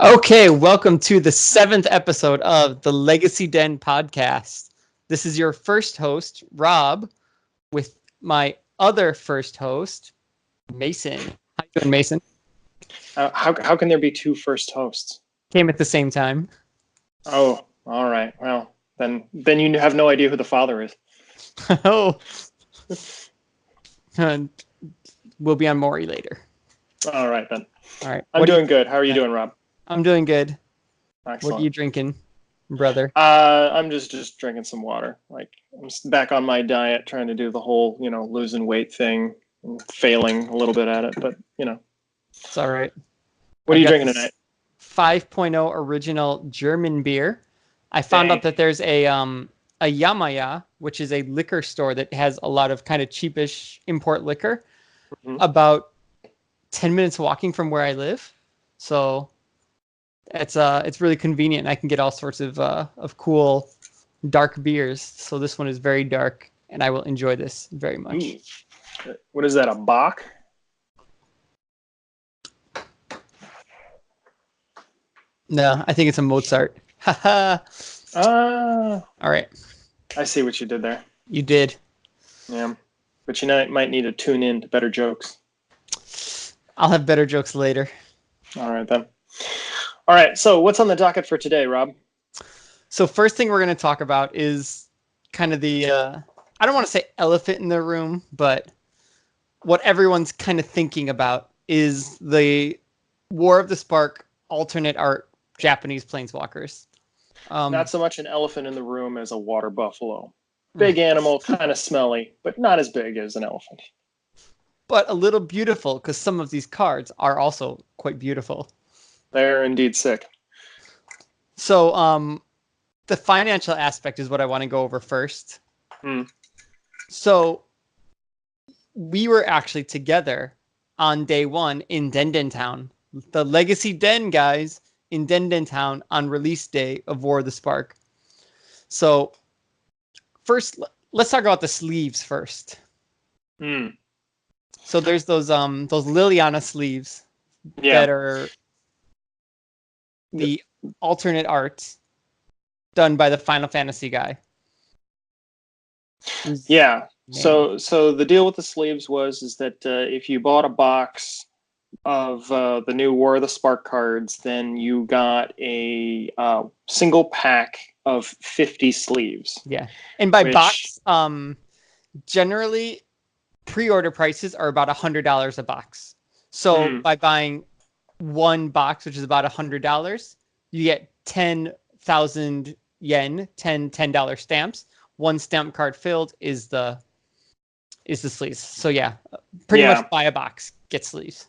Okay, welcome to the 7th episode of the Legacy Den podcast. This is your first host, Rob, with my other first host, Mason. How you doing, Mason? How can there be two first hosts? Came at the same time. Oh, all right. Well, then you have no idea who the father is. Oh, and we'll be on Maury later. All right then. All right. I'm doing good. How are you doing, Rob? I'm doing good. Excellent. What are you drinking, brother? I'm just drinking some water. Like I'm back on my diet, trying to do the whole losing weight thing, and failing a little bit at it, but It's all right. What are you drinking tonight? 5.0 original German beer. I found out that there's a Yamaya, which is a liquor store that has a lot of kind of cheapish import liquor, about 10 minutes walking from where I live. So it's really convenient. I can get all sorts of cool dark beers. So this one is very dark, and I will enjoy this very much. Ooh. What is that? A Bach? No, I think it's a Mozart. Haha. All right. I see what you did there. You did. Yeah, but you might need to tune in to better jokes. I'll have better jokes later. All right then. All right. So what's on the docket for today, Rob? So first thing we're going to talk about is kind of the I don't want to say elephant in the room, but what everyone's kind of thinking about is the War of the Spark alternate art Japanese planeswalkers. Not so much an elephant in the room as a water buffalo. Big animal, kind of smelly, but not as big as an elephant. But a little beautiful, because some of these cards are also quite beautiful. They're indeed sick. So the financial aspect is what I want to go over first. So we were actually together on day one in Den Town. The Legacy Den guys in Den Town on release day of War of the Spark. So first, let's talk about the sleeves first. So there's those Liliana sleeves that are the alternate art done by the Final Fantasy guy. Yeah. So the deal with the sleeves is that if you bought a box of the new War of the Spark cards, then you got a single pack of 50 sleeves. Yeah. And by box, generally pre-order prices are about $100 a box. So by buying one box, which is about $100, you get 10,000 yen, $10 stamps. One stamp card filled is the sleeves. So yeah, pretty much buy a box, get sleeves.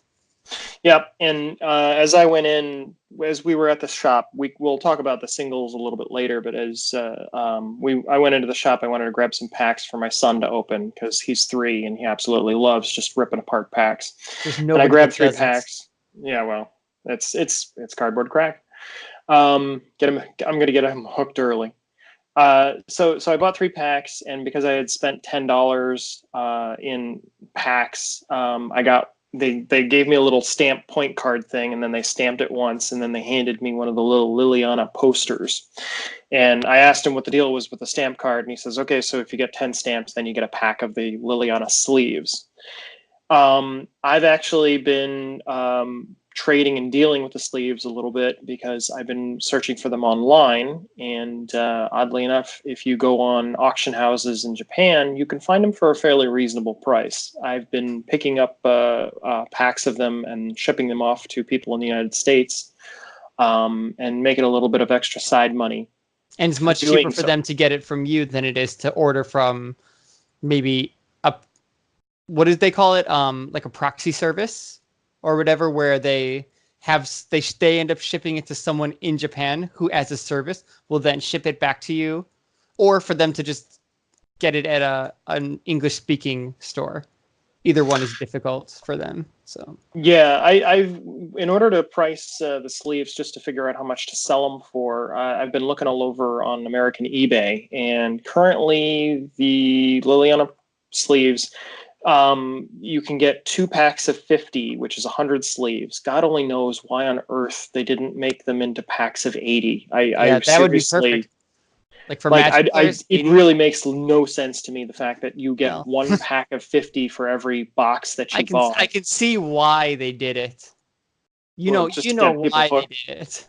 Yep. And as I went in, as we were at the shop, we'll talk about the singles a little bit later. But as I went into the shop, I wanted to grab some packs for my son to open because he's 3 and he absolutely loves just ripping apart packs. And I grabbed 3 packs. Yeah, well, it's cardboard crack. I'm going to get him hooked early. So I bought 3 packs, and because I had spent $10 in packs, they gave me a little stamp point card thing, and then they stamped it once, and then they handed me one of the little Liliana posters. And I asked him what the deal was with the stamp card, and he says, okay, so if you get 10 stamps, then you get a pack of the Liliana sleeves. I've actually been trading and dealing with the sleeves a little bit because I've been searching for them online, and oddly enough, if you go on auction houses in Japan, you can find them for a fairly reasonable price. I've been picking up packs of them and shipping them off to people in the United States, and making a little bit of extra side money. And it's much cheaper for them to get it from you than it is to order from maybe what did they call it? Like a proxy service or whatever, where they end up shipping it to someone in Japan who, as a service, will then ship it back to you, or for them to just get it at an English speaking store. Either one is difficult for them. So yeah, I've in order to price the sleeves just to figure out how much to sell them for, I've been looking all over on American eBay, and currently the Liliana sleeves, You can get 2 packs of 50, which is 100 sleeves. God only knows why on earth they didn't make them into packs of 80. Yeah, I that would be seriously, perfect. Like for Magic players, it 80. really makes no sense to me, the fact that you get Well, 1 pack of 50 for every box that you bought. I can see why they did it. Well, just You to know get people why they hooked. did it.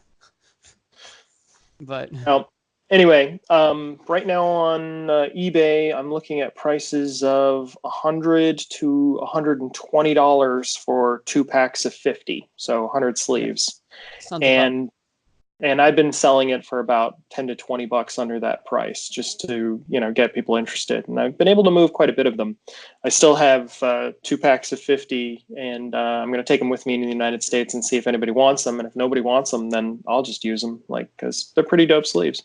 But Well, anyway, right now on eBay, I'm looking at prices of $100 to $120 for 2 packs of 50, so 100 sleeves. sounds about And I've been selling it for about 10 to 20 bucks under that price, just to, get people interested. And I've been able to move quite a bit of them. I still have 2 packs of 50, and I'm going to take them with me in the United States and see if anybody wants them. And if nobody wants them, then I'll just use them, because they're pretty dope sleeves.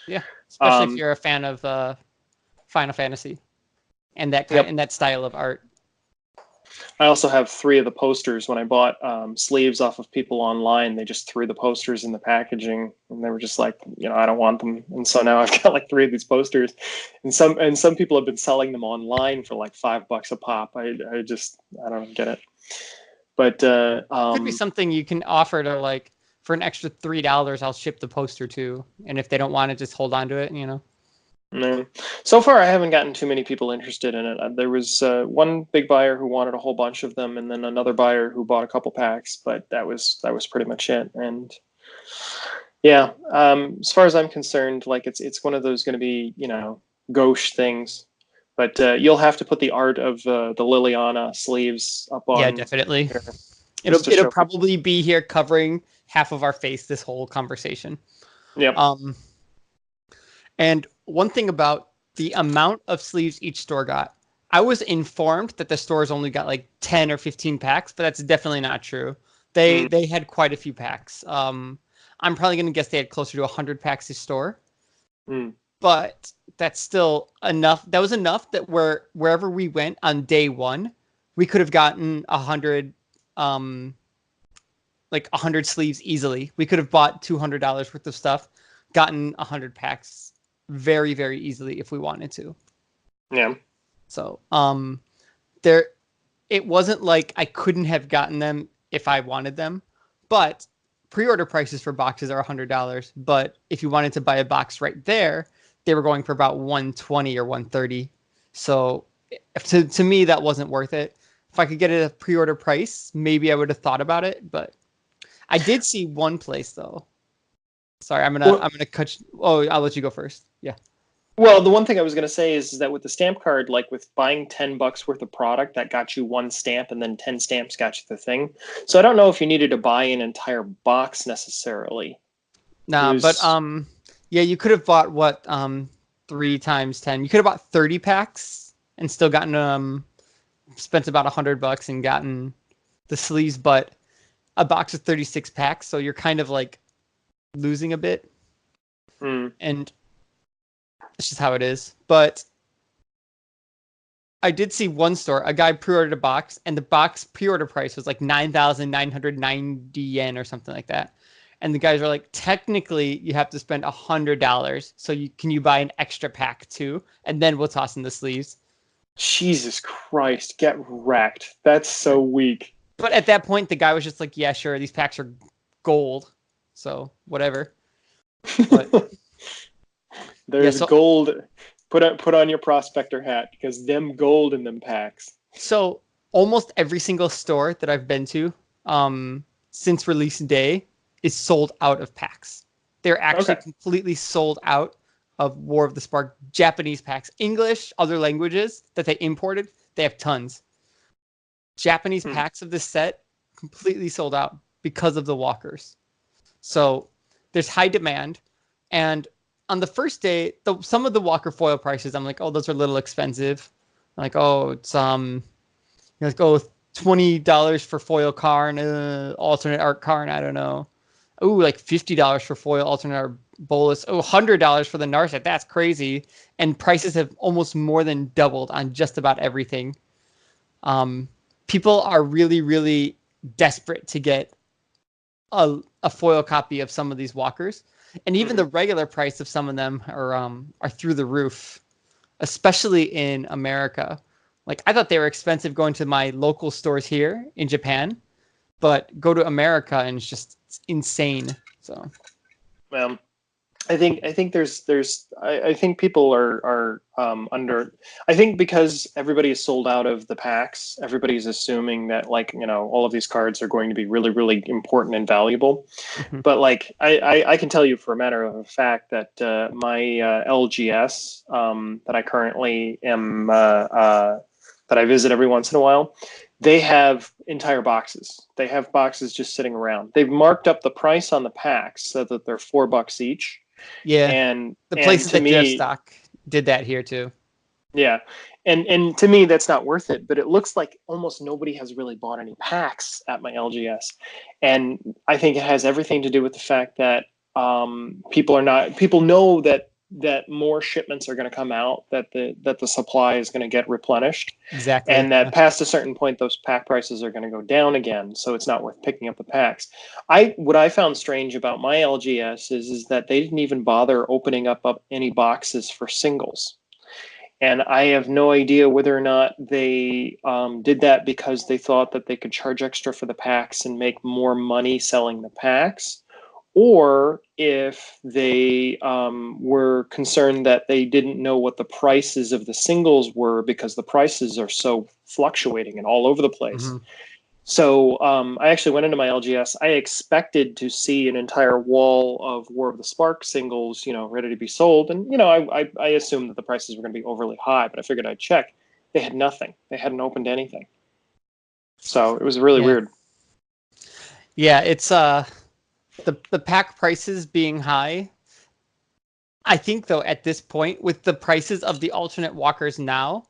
yeah, especially if Um, you're a fan of Final Fantasy and yep. and that style of art. I also have 3 of the posters. When I bought sleeves off of people online, they just threw the posters in the packaging, and they were just like, I don't want them. And so now I've got like 3 of these posters, and some people have been selling them online for like $5 a pop. I don't get it. But Could be something you can offer to like for an extra $3. I'll ship the poster too, and if they don't want it, just hold on to it. No. So far, I haven't gotten too many people interested in it. There was one big buyer who wanted a whole bunch of them, and then another buyer who bought a couple packs. But that was pretty much it. And yeah, as far as I'm concerned, like it's one of those going to be gauche things. But you'll have to put the art of the Liliana sleeves up Yeah, on definitely. here, just to It'll show people. probably be here covering half of our face this whole conversation. Yep. And one thing about the amount of sleeves each store got, I was informed that the stores only got like 10 or 15 packs, but that's definitely not true. They had quite a few packs. I'm probably going to guess they had closer to 100 packs a store. But that's still enough. That was enough that wherever we went on day one, we could have gotten 100 like 100 sleeves easily. We could have bought $200 worth of stuff, gotten 100 packs very, very easily if we wanted to. Yeah. So, it wasn't like I couldn't have gotten them if I wanted them, but pre-order prices for boxes are $100. But if you wanted to buy a box right there, they were going for about $120 or $130. So to me, that wasn't worth it. If I could get it at a pre-order price, maybe I would have thought about it. But I did see one place though. Sorry, I'm gonna cut. Oh, I'll let you go first. Yeah. Well, the one thing I was going to say is that with the stamp card, like with buying $10 worth of product, that got you 1 stamp, and then 10 stamps got you the thing. So I don't know if you needed to buy an entire box necessarily. Nah, but yeah, you could have bought what 3 times 10. You could have bought 30 packs and still gotten spent about $100 and gotten the sleeves, but a box of 36 packs, so you're kind of like losing a bit. And it's just how it is. But I did see one store, a guy pre-ordered a box, and the box pre-order price was like 9,990 yen or something like that. And the guys are like, technically, you have to spend $100. So can you buy an extra pack too? And then we'll toss in the sleeves. Jesus Christ, get wrecked. That's so weak. But at that point, the guy was just like, yeah, sure, these packs are gold. So whatever. But there's gold. Put on your prospector hat, because them gold in them packs. So almost every single store that I've been to since release day is sold out of packs. They're actually completely sold out of War of the Spark Japanese packs. English, other languages that they imported, they have tons. Japanese packs of this set completely sold out because of the walkers. So there's high demand. And on the first day, some of the walker foil prices, I'm like, oh, those are a little expensive. I'm like, oh, it's like, oh, $20 for foil Karn, alternate art Karn, I don't know. Oh, like $50 for foil alternate art Bolus. Oh, $100 for the Narset. That's crazy. And prices have almost more than doubled on just about everything. People are really, really desperate to get a foil copy of some of these walkers. And even the regular price of some of them are through the roof, especially in America, Like, I thought they were expensive going to my local stores here in Japan, but go to America and it's insane. So, I think I think people are under. I think because everybody is sold out of the packs, everybody's assuming that, like, all of these cards are going to be really, really important and valuable. But like I can tell you for a matter of fact that my LGS that I currently am that I visit every once in a while, they have entire boxes. They have boxes just sitting around. They've marked up the price on the packs so that they're $4 each. yeah, And the places to that do have me, stock did that here too. yeah, and to me that's not worth it. But it looks like almost nobody has really bought any packs at my LGS, and I think it has everything to do with the fact that people know that more shipments are going to come out, that the supply is going to get replenished, Exactly. and that past a certain point those pack prices are going to go down again, so it's not worth picking up the packs. What I found strange about my LGS is that they didn't even bother opening up any boxes for singles. And I have no idea whether or not they did that because they thought that they could charge extra for the packs and make more money selling the packs, or if they were concerned that they didn't know what the prices of the singles were because the prices are so fluctuating and all over the place. Mm-hmm. So I actually went into my LGS. I expected to see an entire wall of War of the Spark singles, ready to be sold. And, I assumed that the prices were going to be overly high, but I figured I'd check. They had nothing. They hadn't opened anything. So it was really weird. Yeah, it's the pack prices being high. I think, though, at this point, with the prices of the alternate walkers now,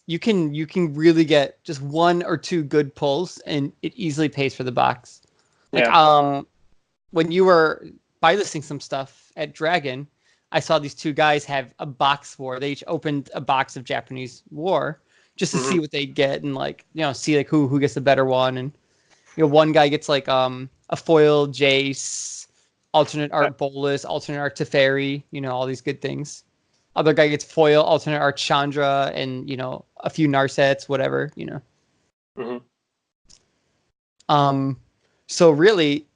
you can really get just one or two good pulls, and it easily pays for the box. Like, when you were buy listing some stuff at Dragon, I saw these two guys have a box war. They each opened a box of Japanese war just to see what they get and see like who gets the better one. And one guy gets like a foil Jace, alternate art Bolus, alternate art Teferi, all these good things. Other guy gets foil, alternate art Chandra, and a few Narsets, whatever. So really,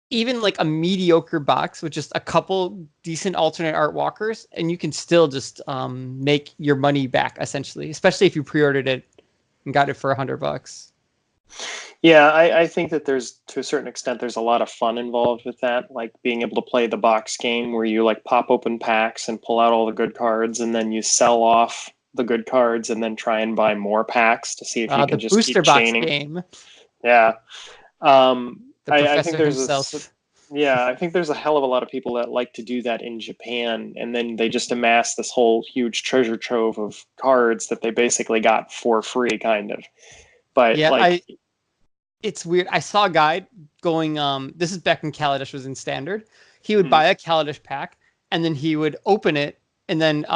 even like a mediocre box with just a couple decent alternate art walkers, and you can still just make your money back essentially, especially if you pre-ordered it and got it for $100. Yeah, I think that to a certain extent, there's a lot of fun involved with that, like being able to play the box game where you like pop open packs and pull out all the good cards, and then you sell off the good cards and then try and buy more packs to see if you can just booster keep box chaining. Game. Yeah. The I think professor himself. I think there's a hell of a lot of people that like to do that in Japan, and then they just amass this whole huge treasure trove of cards that they basically got for free, kind of. But yeah, it's weird. I saw a guy going, this is back when Kaladesh was in standard. He would buy a Kaladesh pack and then he would open it, and then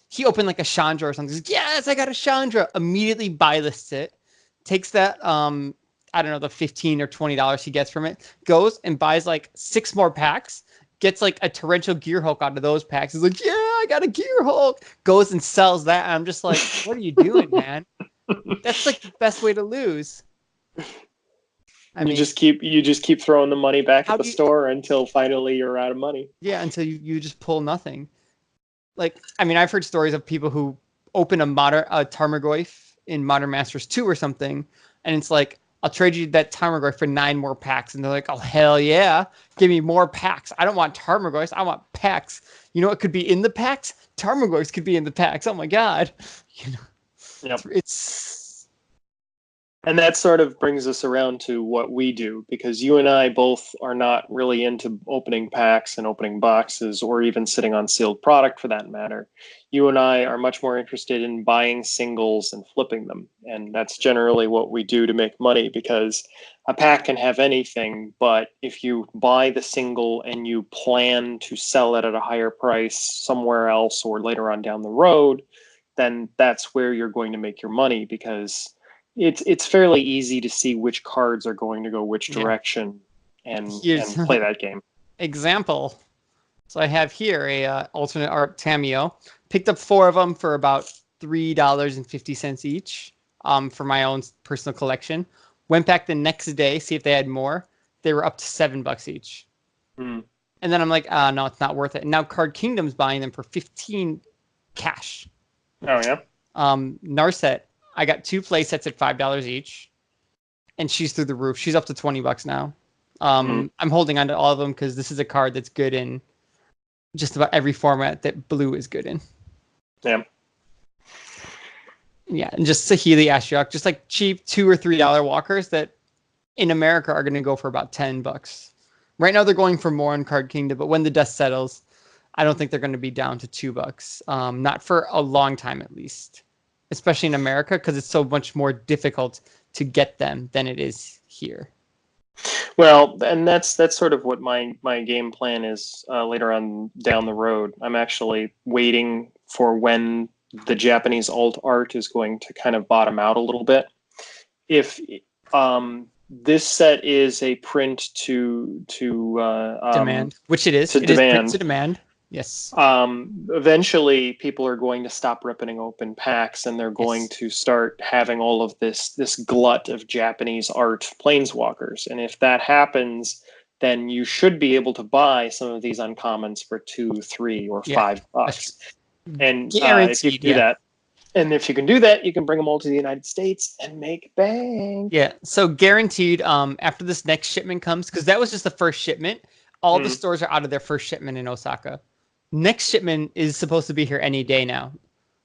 he opened like a Chandra or something. He's like, yes, I got a Chandra. Immediately buy lists it, takes that I don't know, the $15 or $20 he gets from it, goes and buys like 6 more packs, gets like a torrential Gear Hulk out of those packs. He's like, yeah, I got a Gear Hulk. Goes and sells that. And I'm just like, what are you doing, man? That's like the best way to lose. You just keep throwing the money back at the store until finally you're out of money. Yeah, until you just pull nothing. Like, I mean, I've heard stories of people who open a Tarmogoyf in Modern Masters 2 or something, and it's like, I'll trade you that Tarmogoyf for 9 more packs. And they're like, oh, hell yeah. Give me more packs. I don't want Tarmogoyfs. I want packs. You know what could be in the packs? Tarmogoyfs could be in the packs. Oh, my God. Yep. It's... And that sort of brings us around to what we do, because you and I both are not really into opening packs and opening boxes, or even sitting on sealed product for that matter. You and I are much more interested in buying singles and flipping them. And that's generally what we do to make money, because a pack can have anything, but if you buy the single and you plan to sell it at a higher price somewhere else or later on down the road, then that's where you're going to make your money, because it's fairly easy to see which cards are going to go which direction and play that game. Example. So I have here a alternate art Tameo. Picked up 4 of them for about $3.50 each for my own personal collection. Went back the next day, see if they had more. They were up to $7 each. Hmm. And then I'm like, no, it's not worth it. And now Card Kingdom's buying them for 15 cash. Oh, yeah? Narset, I got 2 play sets at $5 each. And she's through the roof. She's up to $20 now. I'm holding on to all of them because this is a card that's good in just about every format that blue is good in. Yeah. Yeah, and just Saheeli Ashiok, just like cheap $2 or $3 walkers that in America are going to go for about $10. Right now they're going for more in Card Kingdom, but when the dust settles, I don't think they're going to be down to $2. Not for a long time, at least, especially in America, because it's so much more difficult to get them than it is here. Well, and that's sort of what my game plan is later on down the road. I'm actually waiting for when the Japanese alt art is going to kind of bottom out a little bit. If this set is a print to demand, which it is. To it demand. Is print to demand. Yes. Eventually, people are going to stop ripping open packs, and they're going to start having all of this glut of Japanese art planeswalkers. And if that happens, then you should be able to buy some of these uncommons for $2, $3, or $5. And if you do that, and if you can do that, you can bring them all to the United States and make bank. Yeah. So guaranteed. After this next shipment comes, because that was just the first shipment. All the stores are out of their first shipment in Osaka. Next shipment is supposed to be here any day now.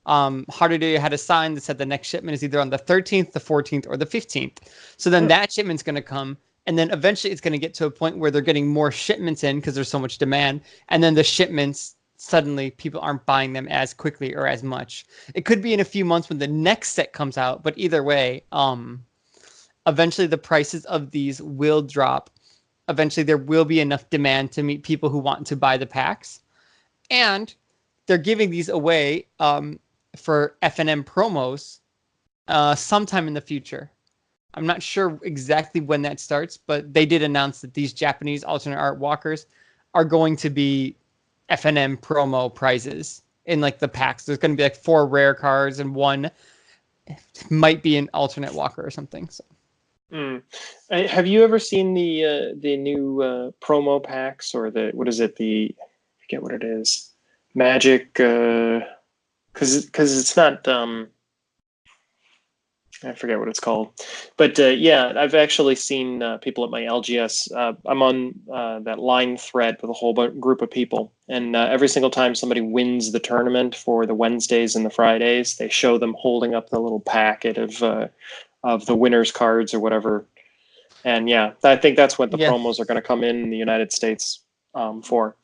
Harder had a sign that said the next shipment is either on the 13th, the 14th, or the 15th. So then that shipment's going to come. And then eventually it's going to get to a point where they're getting more shipments in because there's so much demand. And then the shipments, suddenly people aren't buying them as quickly or as much. It could be in a few months when the next set comes out. But either way, eventually the prices of these will drop. Eventually there will be enough demand to meet people who want to buy the packs. And they're giving these away for FNM promos sometime in the future. I'm not sure exactly when that starts, but they did announce that these Japanese alternate art walkers are going to be FNM promo prizes in like the packs. There's going to be like 4 rare cards and 1 might be an alternate walker or something. So. Have you ever seen the new promo packs or I forget what it is, Magic, because it's not I forget what it's called, but yeah, I've actually seen people at my LGS. I'm on that line thread with a whole group of people, and every single time somebody wins the tournament for the Wednesdays and the Fridays, they show them holding up the little packet of the winner's cards or whatever. And yeah, I think that's what the promos are going to come in the United States for.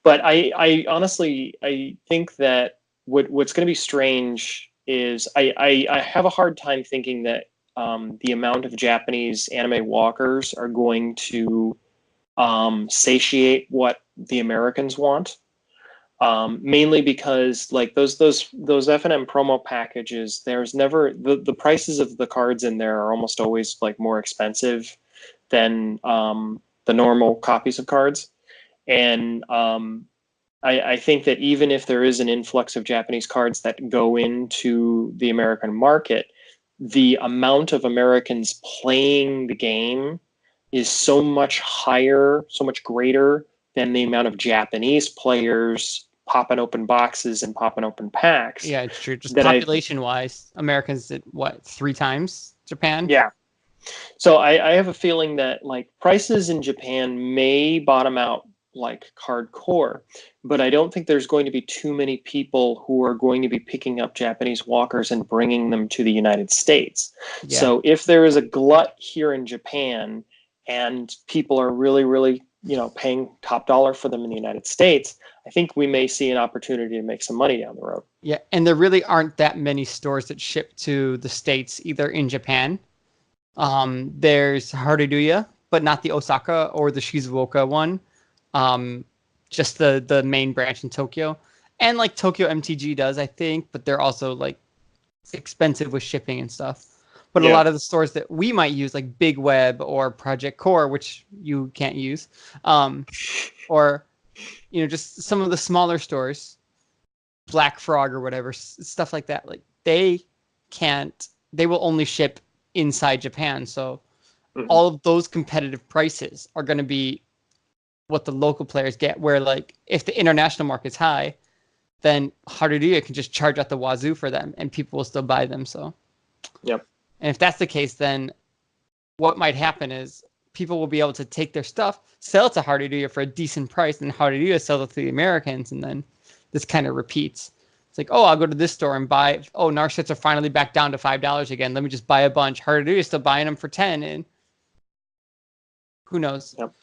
But I honestly, I think that what's going to be strange is I have a hard time thinking that the amount of Japanese anime walkers are going to satiate what the Americans want. Mainly because like those FNM promo packages, there's never the prices of the cards in there are almost always like more expensive than the normal copies of cards. And I think that even if there is an influx of Japanese cards that go into the American market, the amount of Americans playing the game is so much higher, so much greater than the amount of Japanese players popping open boxes and popping open packs. Yeah, it's true. Just population-wise, Americans did what, 3 times Japan? Yeah. So I have a feeling that like prices in Japan may bottom out like hardcore, but I don't think there's going to be too many people who are going to be picking up Japanese walkers and bringing them to the United States. Yeah. So if there is a glut here in Japan and people are really, really, paying top dollar for them in the United States, I think we may see an opportunity to make some money down the road. Yeah, and there really aren't that many stores that ship to the States either in Japan. There's Haruduya, but not the Osaka or the Shizuoka one. Just the main branch in Tokyo, and like Tokyo MTG does, I think, but they're also like expensive with shipping and stuff. But a lot of the stores that we might use, like Big Web or Project Core, which you can't use, or just some of the smaller stores, Black Frog or whatever, stuff like that. Like they can't. They will only ship inside Japan. So Mhm. all of those competitive prices are going to be what the local players get. Where like if the international market's high, then Haruruya can just charge out the wazoo for them, and people will still buy them. So, Yep. and if that's the case, then what might happen is people will be able to take their stuff, sell it to Haruruya for a decent price, and Haruruya sells it to the Americans, and then this kind of repeats. It's like, oh, I'll go to this store and buy. Oh, Narshets are finally back down to $5 again. Let me just buy a bunch. Haruruya is still buying them for 10, and who knows? Yep.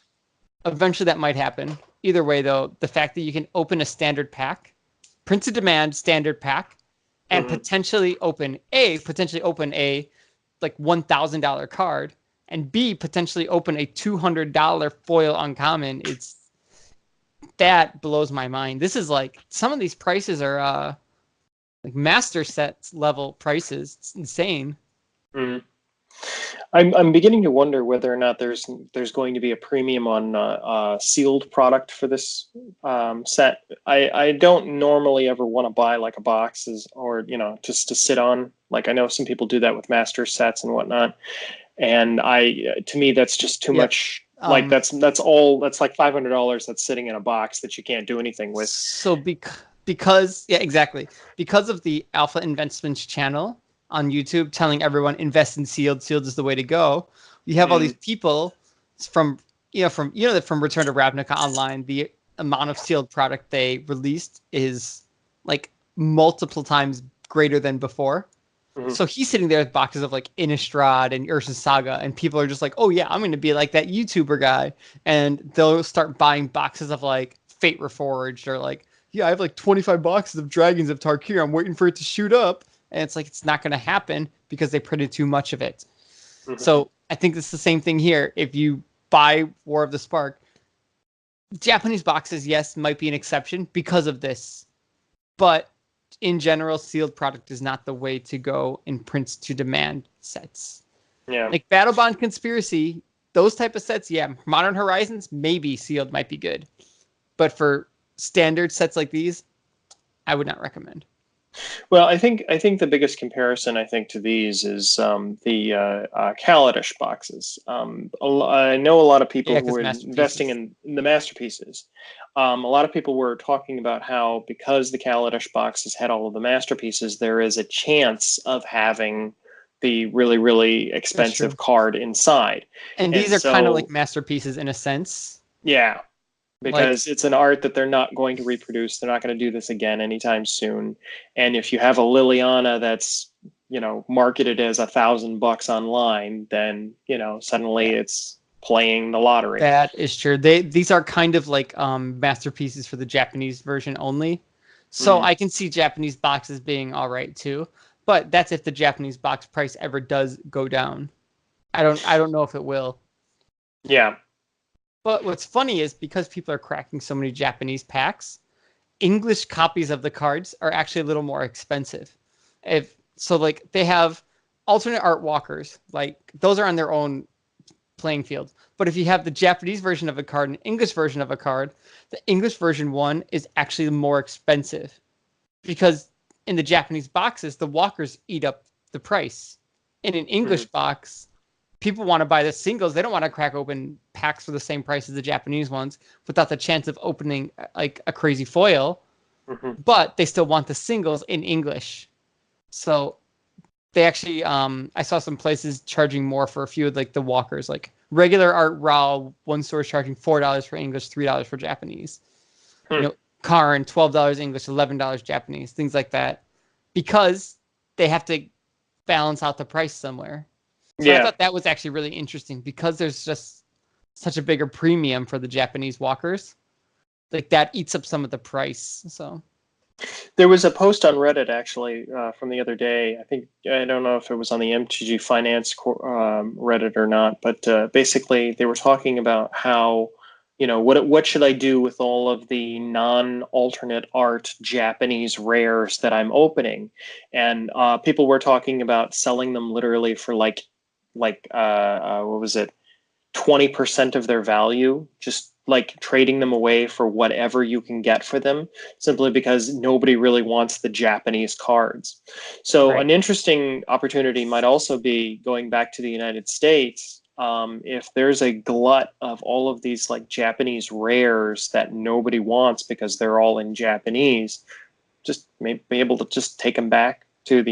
Eventually, that might happen. Either way, though, the fact that you can open a standard pack, print to demand standard pack, and potentially open a like $1,000 card, and B, potentially open a $200 foil uncommon. That blows my mind. This is like, some of these prices are like master sets level prices. It's insane. Mm-hmm. I'm beginning to wonder whether or not there's going to be a premium on sealed product for this set. I don't normally ever want to buy like a boxes or just to sit on. Like I know some people do that with master sets and whatnot, and to me that's just too much. Like that's like $500 that's sitting in a box that you can't do anything with. So because yeah, exactly, because of the Alpha Investments channel on YouTube telling everyone invest in sealed is the way to go. You have all these people from from Return to Ravnica Online. The amount of sealed product they released is like multiple times greater than before. So he's sitting there with boxes of like Innistrad and Ursa Saga, and people are just like, oh yeah, I'm going to be like that YouTuber guy. And they'll start buying boxes of like Fate Reforged, or like, yeah, I have like 25 boxes of Dragons of Tarkir. I'm waiting for it to shoot up. And it's like, it's not going to happen because they printed too much of it. So I think it's the same thing here. If you buy War of the Spark, Japanese boxes, yes, might be an exception because of this. But in general, sealed product is not the way to go in prints to demand sets. Yeah. Like Battle Bond Conspiracy, those type of sets, yeah. Modern Horizons, maybe sealed might be good. But for standard sets like these, I would not recommend. Well, I think the biggest comparison to these is the Kaladesh boxes. I know a lot of people who are investing in the masterpieces. A lot of people were talking about how because the Kaladesh boxes had all of the masterpieces, there is a chance of having the really, really expensive card inside. And these are kind of like masterpieces in a sense. Yeah. Because it's an art that they're not going to reproduce. They're not going to do this again anytime soon. And if you have a Liliana that's, marketed as $1,000 online, then, suddenly it's playing the lottery. That is true. These are kind of like masterpieces for the Japanese version only. So I can see Japanese boxes being all right too. But that's if the Japanese box price ever does go down. I don't know if it will. Yeah. But what's funny is because people are cracking so many Japanese packs, English copies of the cards are actually a little more expensive. Like they have alternate art walkers, like those are on their own playing field. But if you have the Japanese version of a card and English version of a card, the English version one is actually more expensive because in the Japanese boxes, the walkers eat up the price. In an English box, people want to buy the singles. They don't want to crack open packs for the same price as the Japanese ones without the chance of opening like a crazy foil. But they still want the singles in English. So they actually, I saw some places charging more for a few of like the walkers, like regular art raw. One store is charging $4 for English, $3 for Japanese. Karn, $12 English, $11 Japanese, things like that, because they have to balance out the price somewhere. So I thought that was actually really interesting because there's just such a bigger premium for the Japanese walkers. Like that eats up some of the price. So there was a post on Reddit actually from the other day. I don't know if it was on the MTG Finance Reddit or not, but basically they were talking about how what should I do with all of the non-alternate art Japanese rares that I'm opening, and people were talking about selling them literally for like what was it? 20% of their value, just like trading them away for whatever you can get for them, simply because nobody really wants the Japanese cards. So Right. an interesting opportunity might also be going back to the United States. If there's a glut of all of these like Japanese rares that nobody wants because they're all in Japanese, just maybe be able to just take them back to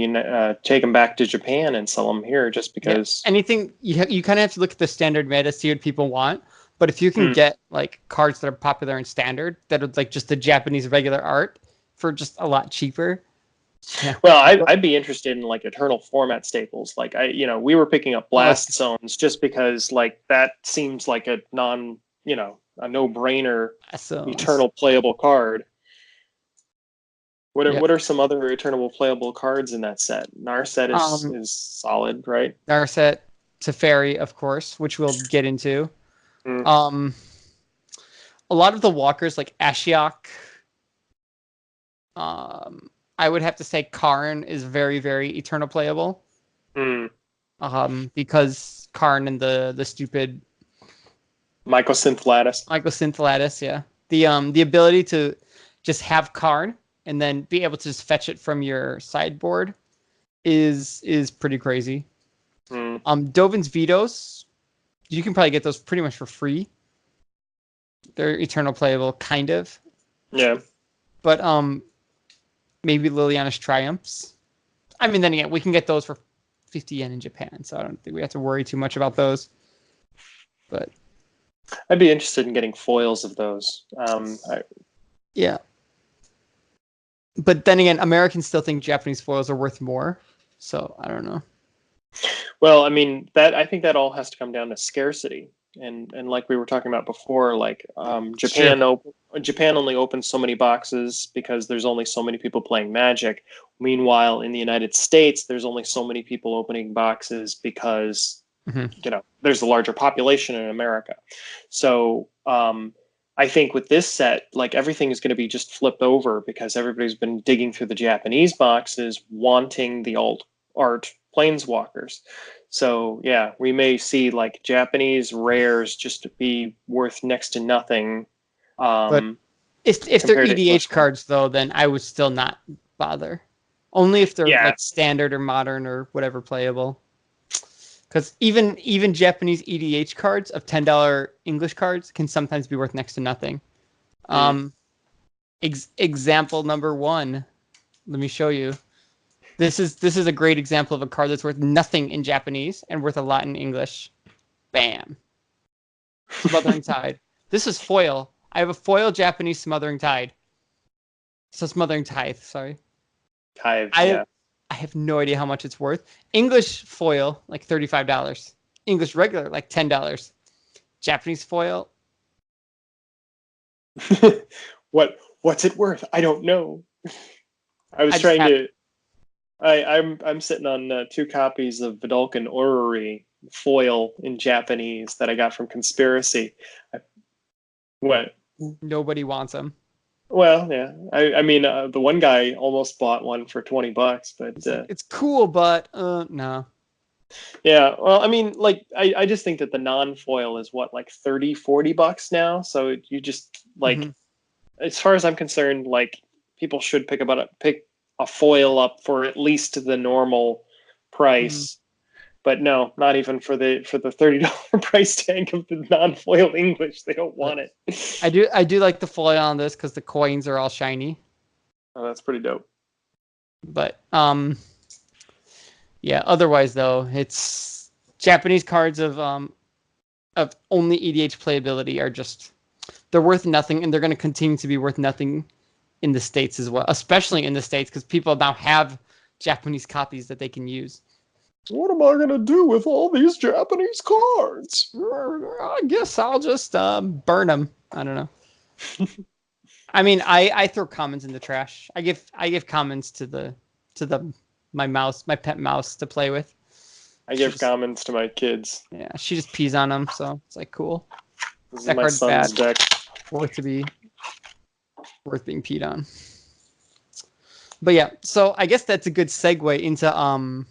take them back to Japan and sell them here, just because. Anything you kind of have to look at the standard meta, see what people want. But if you can get like cards that are popular in standard that are like just the Japanese regular art for just a lot cheaper. Yeah. Well, I'd be interested in like eternal format staples. Like we were picking up blast zones just because like that seems like a no-brainer eternal playable card. What are some other eternal playable cards in that set? Narset is solid, right? Narset, Teferi, of course, which we'll get into. A lot of the walkers like Ashiok. I would have to say Karn is very, very eternal playable. Because Karn and the stupid Mycosynth Lattice, yeah. The ability to just have Karn and then be able to just fetch it from your sideboard is pretty crazy. Dovin's Vetoes, you can probably get those pretty much for free. They're eternal playable, kind of. Yeah. But maybe Liliana's Triumphs. I mean, then again, we can get those for 50 yen in Japan, so I don't think we have to worry too much about those. But I'd be interested in getting foils of those. Yeah. But then again, Americans still think Japanese foils are worth more, so I don't know. Well, I mean, I think that all has to come down to scarcity. And like we were talking about before, like Japan only opens so many boxes because there's only so many people playing Magic. Meanwhile, in the United States, there's only so many people opening boxes because there's a larger population in America. So I think with this set, like everything is going to be just flipped over because everybody's been digging through the Japanese boxes, wanting the alt art planeswalkers. So yeah, we may see like Japanese rares just to be worth next to nothing. But if they're EDH cards, though, then I would still not bother. Only if they're like standard or modern or whatever playable. Because even Japanese EDH cards of $10 English cards can sometimes be worth next to nothing. Example number 1. Let me show you. This is a great example of a card that's worth nothing in Japanese and worth a lot in English. Bam. Smothering Tide. This is foil. I have a foil Japanese Smothering Tide. So Smothering Tithe, sorry. Tithe, I have no idea how much it's worth. English foil, like $35. English regular, like $10. Japanese foil. What's it worth? I don't know. I'm sitting on 2 copies of Vidalcan Orrery foil in Japanese that I got from Conspiracy. What? Nobody wants them. Well, yeah. I mean, the one guy almost bought one for $20, but it's cool, but no. Yeah, well, I mean, like, I just think that the non-foil is what, like $30-$40 now. So you just like, as far as I'm concerned, like people should pick a foil up for at least the normal price. But no, not even for the $30 price tag of the non-foil English. They don't want it. I do like the foil on this because the coins are all shiny. Oh, that's pretty dope. But yeah. Otherwise, though, it's Japanese cards of only EDH playability are just they're worth nothing, and they're going to continue to be worth nothing in the States as well, especially in the States because people now have Japanese copies that they can use. What am I going to do with all these Japanese cards? I guess I'll just burn them. I don't know. I mean, I throw commons in the trash. I give commons to my pet mouse to play with. I give commons to my kids. Yeah, she just pees on them, so it's like cool. This is my son's deck. Worth being peed on. But yeah, so I guess that's a good segue into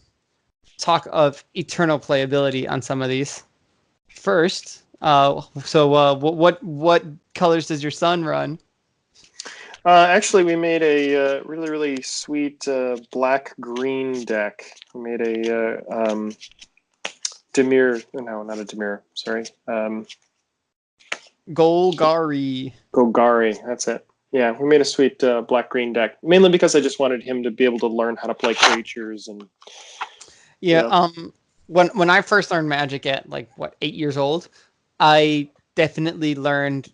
talk of eternal playability on some of these. first. What colors does your son run? Actually, we made a really, really sweet black-green deck. We made a Demir. No, not a Demir. Sorry. Golgari. Golgari. That's it. Yeah, we made a sweet black-green deck, mainly because I just wanted him to be able to learn how to play creatures and. Yeah. You know. When I first learned Magic at 8 years old, I definitely learned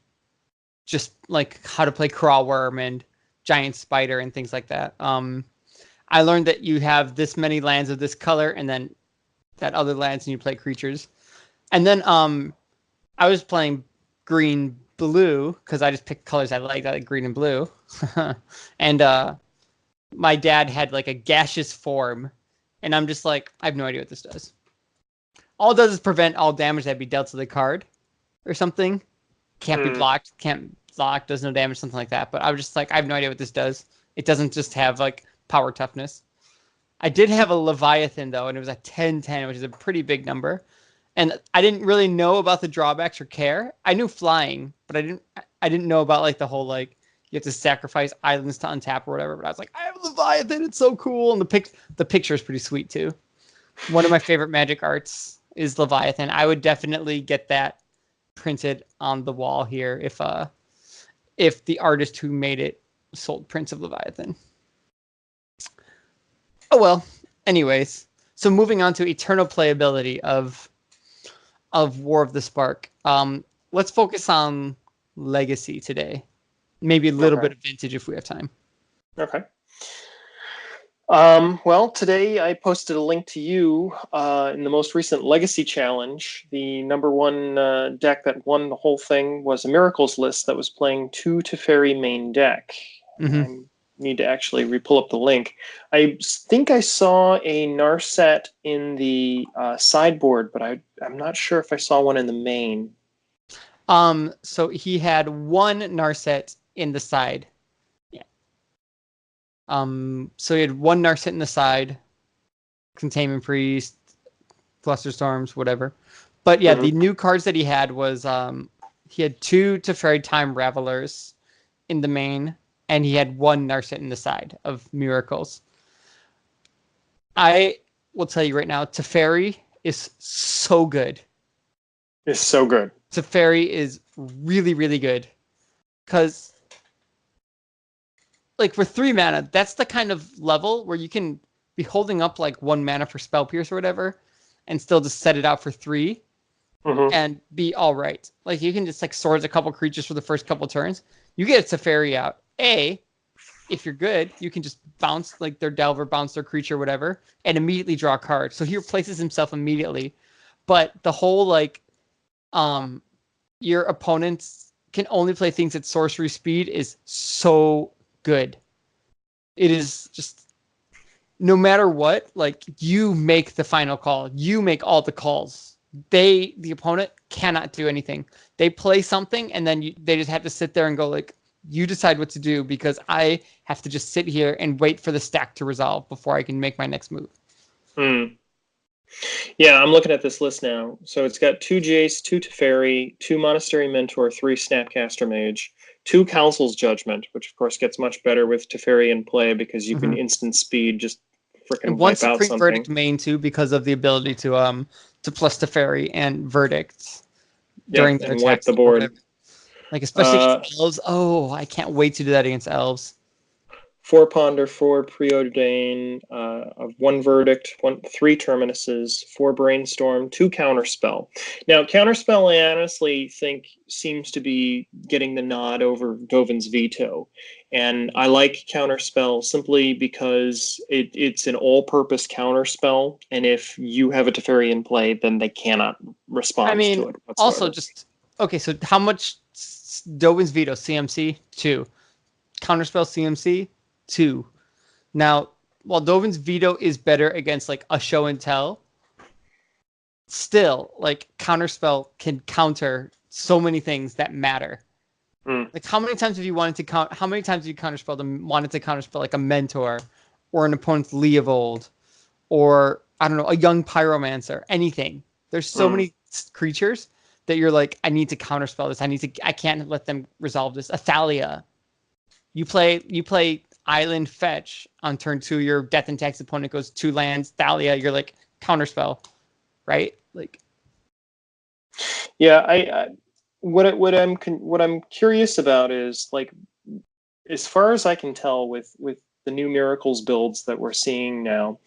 just like how to play Crawl Worm and Giant Spider and things like that. I learned that you have this many lands of this color and then that other lands and you play creatures. And then I was playing green blue because I just picked colors I like green and blue. And my dad had like a gaseous form, and I'm just like, I have no idea what this does. All it does is prevent all damage that be dealt to the card or something. Can't be blocked, does no damage, something like that. But I was just like, I have no idea what this does. It doesn't just have like power toughness. I did have a Leviathan though, and it was a 10/10, which is a pretty big number. And I didn't really know about the drawbacks or care. I knew flying, but I didn't know about like the whole like you have to sacrifice islands to untap or whatever. But I was like, I have a Leviathan, it's so cool. And the picture is pretty sweet too. One of my favorite Magic arts is Leviathan. I would definitely get that printed on the wall here if the artist who made it sold prints of Leviathan. Oh well. Anyways, so moving on to eternal playability of War of the Spark. Let's focus on Legacy today. Maybe a little bit of Vintage if we have time. Okay. Well, today I posted a link to you in the most recent Legacy Challenge. The number one deck that won the whole thing was a Miracles list that was playing 2 Teferi main deck. Mm-hmm. I need to actually re-pull up the link. I think I saw a Narset in the sideboard, but I'm not sure if I saw one in the main. So he had one Narset in the side. Yeah. So he had one Narset in the side, Containment Priest, Flusterstorms, whatever. But yeah, the new cards that he had was he had 2 Teferi Time Ravelers in the main, and he had one Narset in the side of Miracles. I will tell you right now, Teferi is so good. It's so good. Teferi is really, really good. Because, like, for 3 mana, that's the kind of level where you can be holding up, like, 1 mana for Spell Pierce or whatever, and still just set it out for 3, and be all right. Like, you can just, like, swords a couple creatures for the first couple turns. You get a Teferi out. If you're good, you can just bounce, like, their Delver, bounce their creature, whatever, and immediately draw a card. So he replaces himself immediately. But the whole, like, your opponents can only play things at sorcery speed is so good. It is just, no matter what, like, you make the final call. You make all the calls. The opponent cannot do anything. They play something, and then they just have to sit there and go, like, you decide what to do, because I have to just sit here and wait for the stack to resolve before I can make my next move. Yeah, I'm looking at this list now. So it's got 2 Jace, 2 Teferi, 2 Monastery Mentor, 3 Snapcaster Mage, 2 Council's Judgment, which of course gets much better with Teferi in play because you can instant speed just freaking wipe out something. Supreme Verdict main too, because of the ability to plus Teferi and Verdicts during their attacks. Wipe the board. Like, especially against elves. Oh, I can't wait to do that against elves. 4 Ponder, 4 Preordain, 1 Verdict, 3 Terminuses, 4 Brainstorm, 2 Counterspell. Now, Counterspell, I honestly think, seems to be getting the nod over Dovin's Veto. And I like Counterspell simply because it's an all-purpose Counterspell, and if you have a Teferi in play, then they cannot respond to it whatsoever. Also, just, okay, so how much Dovin's Veto? CMC? 2. Counterspell CMC? 2. Now, while Dovin's Veto is better against, like, a show and tell, still, like, Counterspell can counter so many things that matter. Like, how many times have you wanted to how many times have you wanted to counterspell, like, a Mentor or an opponent's Leovold or, I don't know, a young Pyromancer, anything. There's so many creatures that you're like, I need to counterspell this. I can't let them resolve this. Athalia. You play Island Fetch on turn 2. Your Death and Tax opponent goes 2 lands. Thalia, you're like counterspell, right? Like, yeah. What I'm curious about is like, as far as I can tell, with the new Miracles builds that we're seeing now,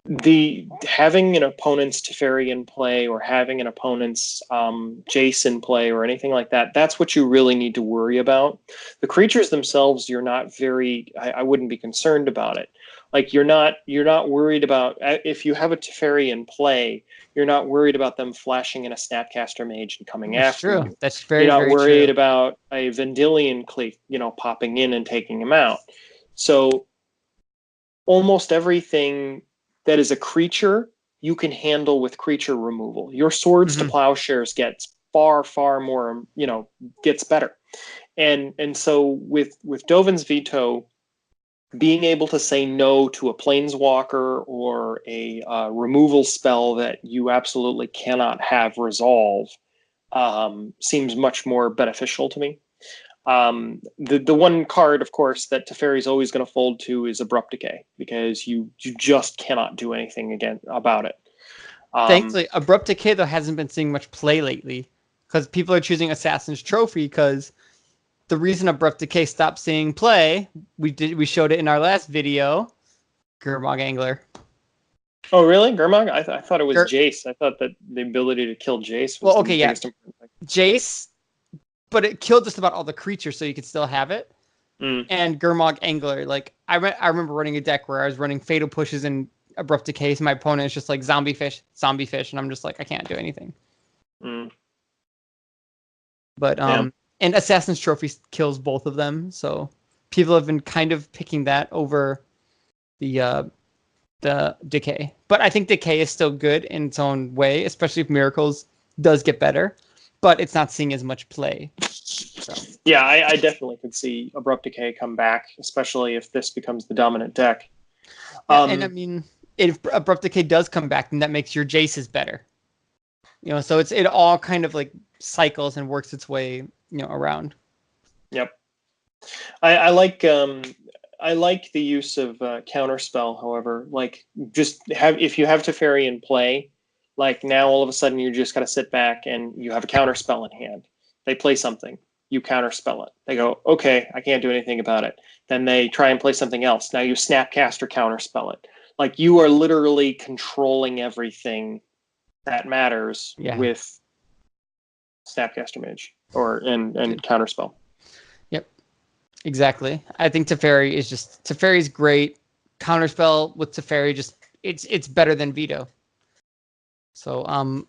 the having an opponent's Teferi in play or having an opponent's Jace in play or anything like that, that's what you really need to worry about. The creatures themselves, you're not very, I wouldn't be concerned about it. Like you're not worried about, if you have a Teferi in play, you're not worried about them flashing in a Snapcaster Mage and coming after you. That's very, you're not very worried true. about a Vendilion Cleave, popping in and taking him out. So almost everything that is a creature, you can handle with creature removal. Your Swords to Plowshares gets far, far more, gets better. And so with Dovin's Veto, being able to say no to a Planeswalker or a removal spell that you absolutely cannot have resolve seems much more beneficial to me. The one card, of course, that Teferi's always going to fold to is Abrupt Decay, because you just cannot do anything about it. Thankfully, Abrupt Decay, though, hasn't been seeing much play lately, because people are choosing Assassin's Trophy, because the reason Abrupt Decay stopped seeing play, we showed it in our last video, Gurmag Angler. Oh, really? Gurmag? I thought it was Jace. I thought that the ability to kill Jace was the biggest important thing. Jace, but it killed just about all the creatures, so you could still have it. And Gurmag Angler, like I remember running a deck where I was running Fatal Pushes and Abrupt Decay, so my opponent is just like zombie fish, and I'm just like, I can't do anything. But and Assassin's Trophy kills both of them, so people have been kind of picking that over the Decay. But I think Decay is still good in its own way, especially if Miracles does get better, but it's not seeing as much play. So. Yeah, I definitely could see Abrupt Decay come back, especially if this becomes the dominant deck. And I mean, if Abrupt Decay does come back, then that makes your Jaces better. So it all kind of like cycles and works its way, around. Yep. I like the use of Counterspell. However, like if you have Teferi in play, like now all of a sudden you just got to sit back and you have a Counterspell in hand. They play something, you Counterspell it. They go, okay, I can't do anything about it. Then they try and play something else. Now you Snapcaster Counterspell it. Like you are literally controlling everything that matters with Snapcaster Mage and Counterspell. Yep, exactly. I think Teferi's great. Counterspell with Teferi, it's better than Veto. So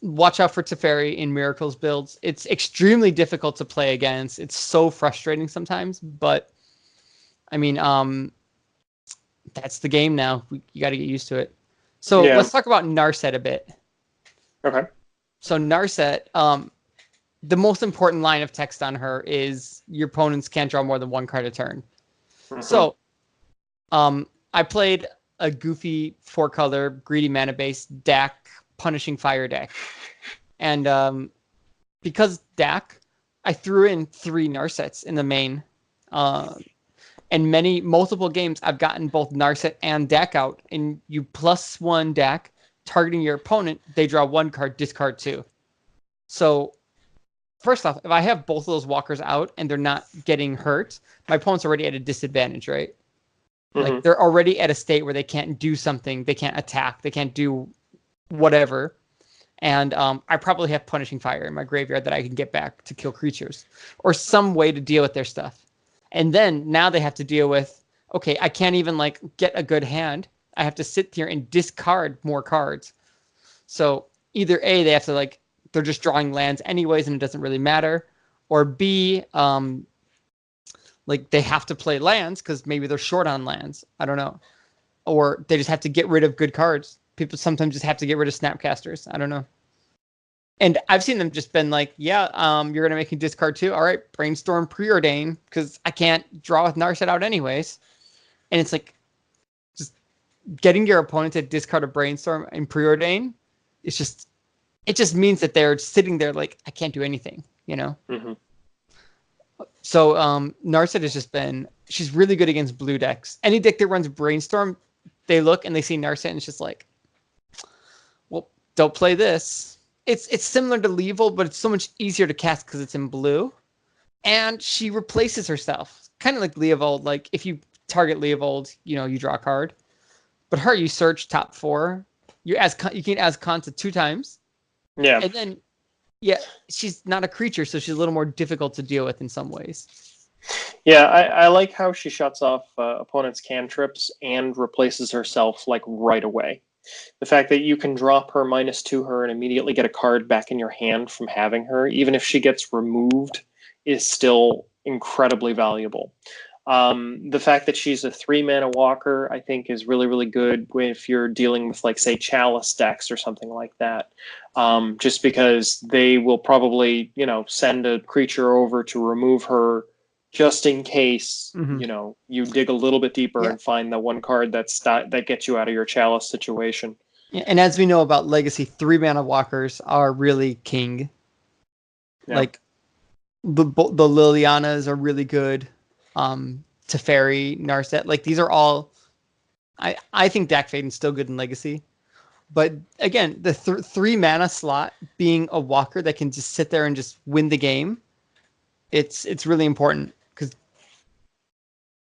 watch out for Teferi in Miracles builds. It's extremely difficult to play against. It's so frustrating sometimes, but I mean, that's the game now. You got to get used to it. So let's talk about Narset a bit. Okay. So Narset, the most important line of text on her is your opponents can't draw more than one card a turn. So I played a goofy 4-color greedy mana base Dak Punishing Fire deck. And because Dak, I threw in 3 Narsets in the main. And multiple games, I've gotten both Narset and Dak out. And you +1 Dak, targeting your opponent, they draw 1 card, discard 2. So, first off, if I have both of those walkers out and they're not getting hurt, my opponent's already at a disadvantage, right? Like, they're already at a state where they can't do something, they can't attack, they can't do whatever. And I probably have Punishing Fire in my graveyard that I can get back to kill creatures. Or some way to deal with their stuff. And then, now they have to deal with, okay, I can't even, get a good hand. I have to sit here and discard more cards. So, either A, they have to, they're just drawing lands anyways and it doesn't really matter. Or B, they have to play lands because maybe they're short on lands. I don't know. Or they just have to get rid of good cards. People sometimes just have to get rid of Snapcasters. I don't know. And I've seen them just been like, you're going to make me discard 2. All right, Brainstorm Preordain because I can't draw with Narset out anyways. And it's just getting your opponent to discard a Brainstorm and Preordain. It's just it just means that they're sitting there like, I can't do anything, you know? Mm-hmm. So Narset has just been, she's really good against blue decks. Any deck that runs Brainstorm, they look and they see Narset and it's just like, well, don't play this. It's similar to Leevil, but it's so much easier to cast because it's in blue. And she replaces herself. Kind of like Leovold. Like, if you target Leovold, you know, you draw a card. But her, you search top 4. You can ask Kanta 2 times. Yeah. And then, yeah, she's not a creature, so she's a little more difficult to deal with in some ways. Yeah, I like how she shuts off opponents' cantrips and replaces herself like right away. The fact that you can drop her -2 her and immediately get a card back in your hand from having her, even if she gets removed, is still incredibly valuable. The fact that she's a 3-mana walker, I think, is really, really good if you're dealing with, like, say, Chalice decks or something like that. Just because they will probably, you know, send a creature over to remove her just in case, you know, you dig a little bit deeper and find the one card that gets you out of your Chalice situation. Yeah, and as we know about Legacy, 3-mana walkers are really king. Yeah. Like, the Lilianas are really good. Teferi, Narset, like, these are all, I think Dak Faden's still good in Legacy. But again, the 3-mana slot being a walker that can just sit there and just win the game, it's really important because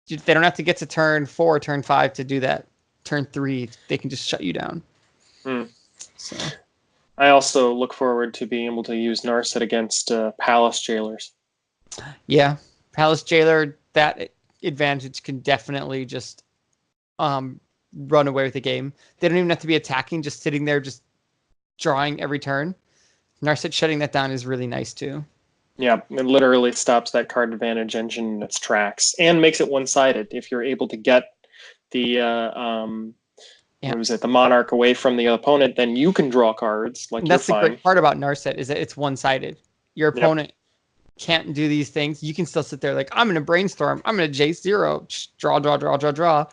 they don't have to get to turn 4, turn 5 to do that. Turn 3, they can just shut you down. So I also look forward to being able to use Narset against Palace Jailers. Yeah, Palace Jailer, that advantage can definitely just run away with the game. They don't even have to be attacking, just sitting there, just drawing every turn. Narset shutting that down is really nice too. Yeah, it literally stops that card advantage engine in its tracks and makes it one-sided. If you're able to get the what was it, the Monarch away from the opponent, then you can draw cards. Like, that's the great part about Narset is that it's one-sided. Your opponent can't do these things. You can still sit there like, I'm going to Brainstorm. I'm going to J0. Draw.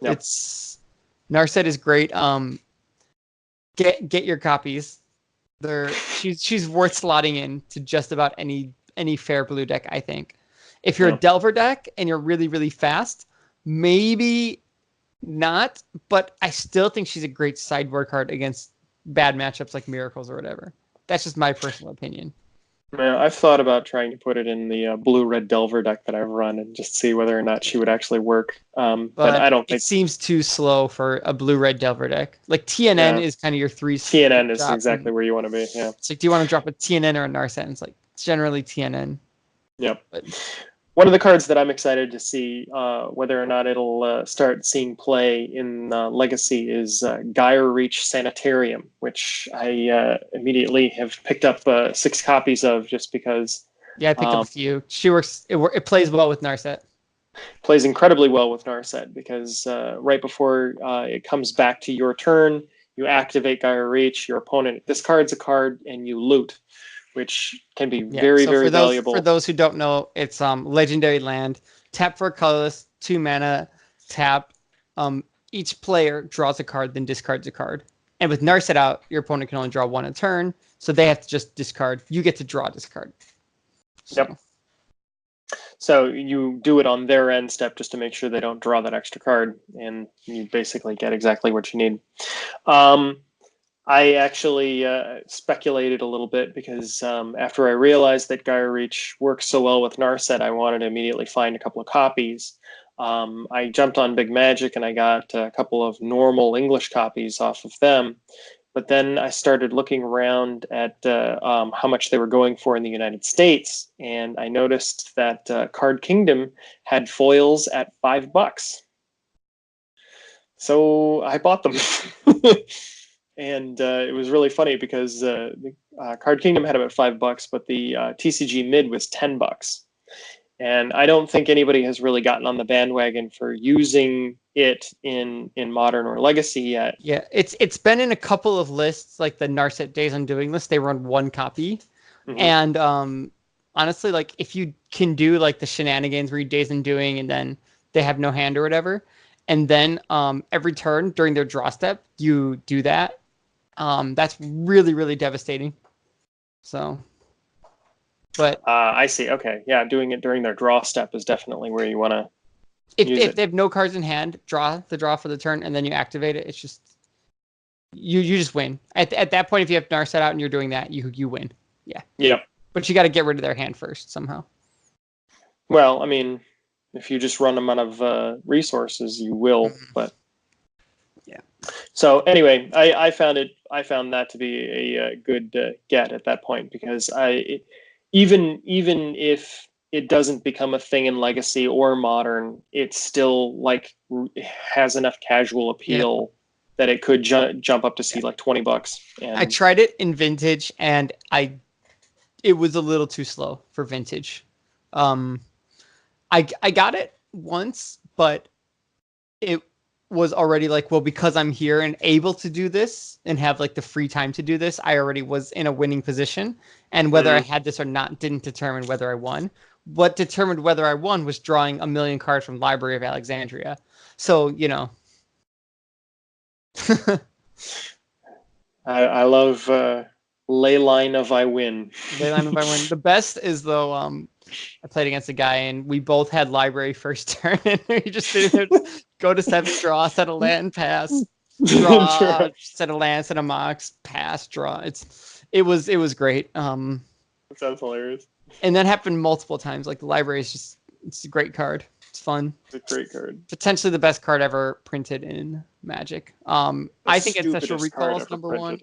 It's Narset is great. Get your copies. She's worth slotting in to just about any fair blue deck, I think. If you're a Delver deck and you're really, really fast, maybe not, but I still think she's a great sideboard card against bad matchups like Miracles or whatever. That's just my personal opinion. Yeah, I've thought about trying to put it in the blue-red Delver deck that I've run and just see whether or not she would actually work. But I don't think... It seems too slow for a blue-red Delver deck. Like, TNN is kind of your 3... TNN is exactly where you want to be, yeah. It's like, do you want to drop a TNN or a Narset? And it's like, generally TNN. Yep. One of the cards that I'm excited to see whether or not it'll start seeing play in Legacy is Gyre Reach Sanitarium, which I immediately have picked up 6 copies of just because... Yeah, I picked up a few. She works. It plays well with Narset. Plays incredibly well with Narset because right before it comes back to your turn, you activate Gyre Reach, your opponent discards a card, and you loot, which can be very valuable. For those who don't know, it's legendary land. Tap for a colorless, 2 mana, tap. Each player draws a card, then discards a card. And with Narset out, your opponent can only draw 1 a turn, so they have to just discard. You get to draw a discard. Yep. So you do it on their end step just to make sure they don't draw that extra card, and you basically get exactly what you need. I actually speculated a little bit because after I realized that Gyre Reach works so well with Narset, I wanted to immediately find a couple of copies. I jumped on Big Magic and I got a couple of normal English copies off of them. But then I started looking around at how much they were going for in the United States, and I noticed that Card Kingdom had foils at $5. So I bought them. And it was really funny because Card Kingdom had about $5, but the TCG mid was $10. And I don't think anybody has really gotten on the bandwagon for using it in Modern or Legacy yet. Yeah, it's been in a couple of lists, like the Narset Days Undoing list. They run 1 copy. And honestly, like, if you can do like the shenanigans where you Days Undoing and then they have no hand or whatever, and then every turn during their draw step, you do that, That's really, really devastating. So, but I see. Okay, yeah, doing it during their draw step is definitely where you want to use if it. they have no cards in hand, draw for the turn, and then you activate it. It's just you just win. At that point, if you have Narset out and you're doing that, you win. Yeah. Yep. But you got to get rid of their hand first somehow. Well, I mean, if you just run them out of resources, you will. But yeah. So anyway, I found that to be a good get at that point, because even if it doesn't become a thing in Legacy or Modern, it's still like has enough casual appeal that it could jump up to see like $20. And I tried it in Vintage, and it was a little too slow for Vintage. I got it once, but it was already like, well, because I'm here and able to do this and have like the free time to do this, I already was in a winning position. And whether I had this or not didn't determine whether I won. What determined whether I won was drawing a million cards from Library of Alexandria. So, you know. I love Leyline of I Win. Leyline of I Win. The best is though, I played against a guy and we both had Library first turn, and we just sitting there, go to 7, draw, set a land, pass, draw, set a land, set a mox, pass, draw. It was great. That sounds hilarious. And that happened multiple times. Like the Library is it's a great card. It's fun. It's a great card. Potentially the best card ever printed in Magic. I think Ancestral Recall is number one.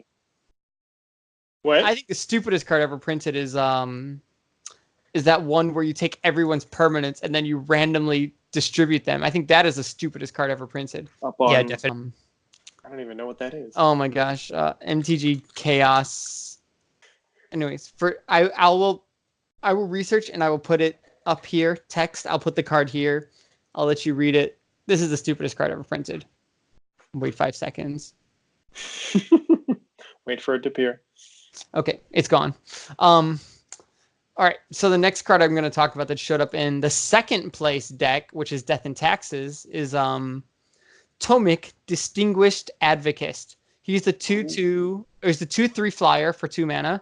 What? I think the stupidest card ever printed is that one where you take everyone's permanents and then you randomly distribute them. I think that is the stupidest card ever printed. Yeah, definitely. I don't even know what that is. Oh my gosh, MTG Chaos. Anyways, I will research and I will put it up here. Text. I'll put the card here. I'll let you read it. This is the stupidest card ever printed. Wait 5 seconds. Wait for it to appear. Okay, it's gone. All right, so the next card I'm going to talk about that showed up in the second place deck, which is Death and Taxes, is Tomik, Distinguished Advocate. He's the 2/2, or he's the 2/3 flyer for 2 mana,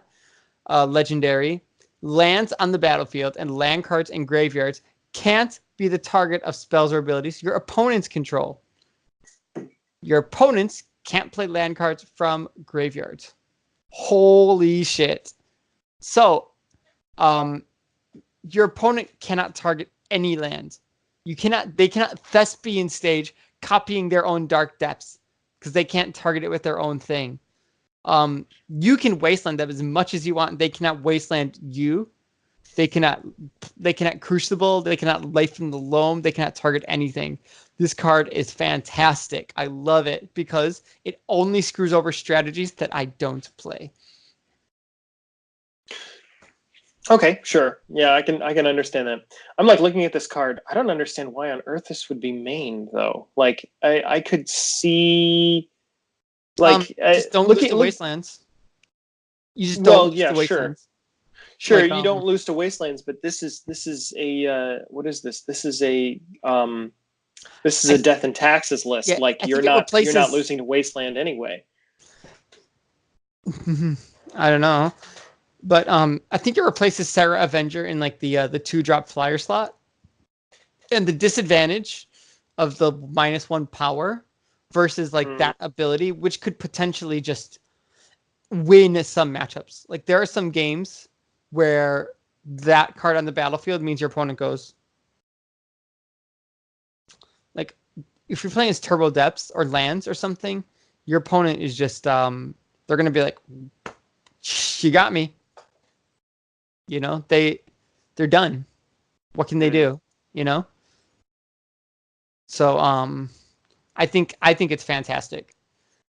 legendary. Lands on the battlefield and land cards in graveyards can't be the target of spells or abilities your opponents control. Your opponents can't play land cards from graveyards. Holy shit. So, your opponent cannot target any land. They cannot Thespian stage copying their own Dark Depths because they can't target it with their own thing. You can wasteland them as much as you want. They cannot wasteland you. They cannot Crucible. They cannot Life from the Loam. They cannot target anything. This card is fantastic. I love it because it only screws over strategies that I don't play. Okay, sure. Yeah, I can understand that. I'm like looking at this card. I don't understand why on earth this would be mained though. Like I could see like just don't lose to Wastelands. You just don't lose to Wastelands. Sure, like, you don't lose to Wastelands, but this is a what is this? This is a Death and Taxes list. Yeah, like you're not losing to Wasteland anyway. I don't know. But I think it replaces Sarah Avenger in like the 2-drop flyer slot. And the disadvantage of the -1 power versus like that ability, which could potentially just win some matchups. Like there are some games where that card on the battlefield means your opponent goes. Like if you're playing as Turbo Depths or lands or something, your opponent is just they're gonna be like, you got me. You know, they're done. What can they do? You know? So I think it's fantastic.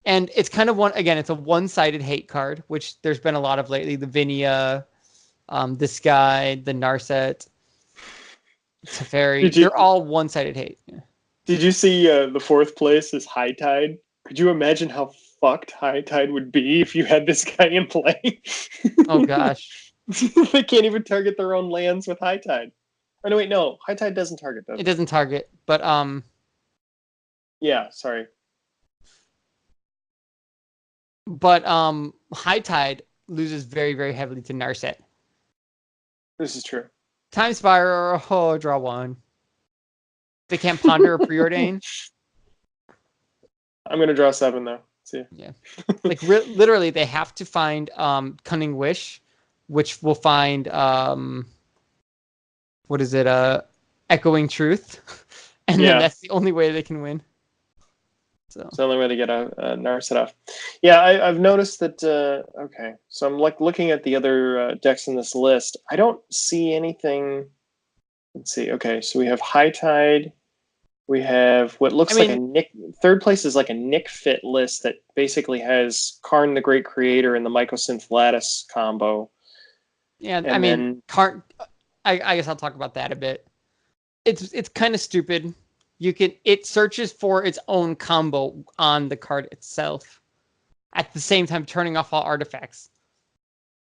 And it's kind of it's a one-sided hate card, which there's been a lot of lately. The Vinia, this guy, the Narset, Teferi, they're all one-sided hate. Yeah. Did you see the 4th place is High Tide? Could you imagine how fucked High Tide would be if you had this guy in play? Oh gosh. They can't even target their own lands with High Tide. Oh no, wait, no. High Tide doesn't target those. It doesn't target, but yeah, sorry. But High Tide loses very, very heavily to Narset. This is true. Time Spiral, draw 1. They can't ponder or preordain. I'm gonna draw 7 though. See. Yeah, like literally, they have to find Cunning Wish, which will find what is it? Echoing Truth, and then that's the only way they can win. So it's the only way to get a Narset off. Yeah, I've noticed that. Okay, so I'm like looking at the other decks in this list. I don't see anything. Let's see. Okay, so we have High Tide. We have what looks like a Nick. Third place is like a Nick Fit list that basically has Karn the Great Creator and the Mycosynth Lattice combo. Yeah, and Karn. I guess I'll talk about that a bit. It's kind of stupid. It searches for its own combo on the card itself, at the same time turning off all artifacts.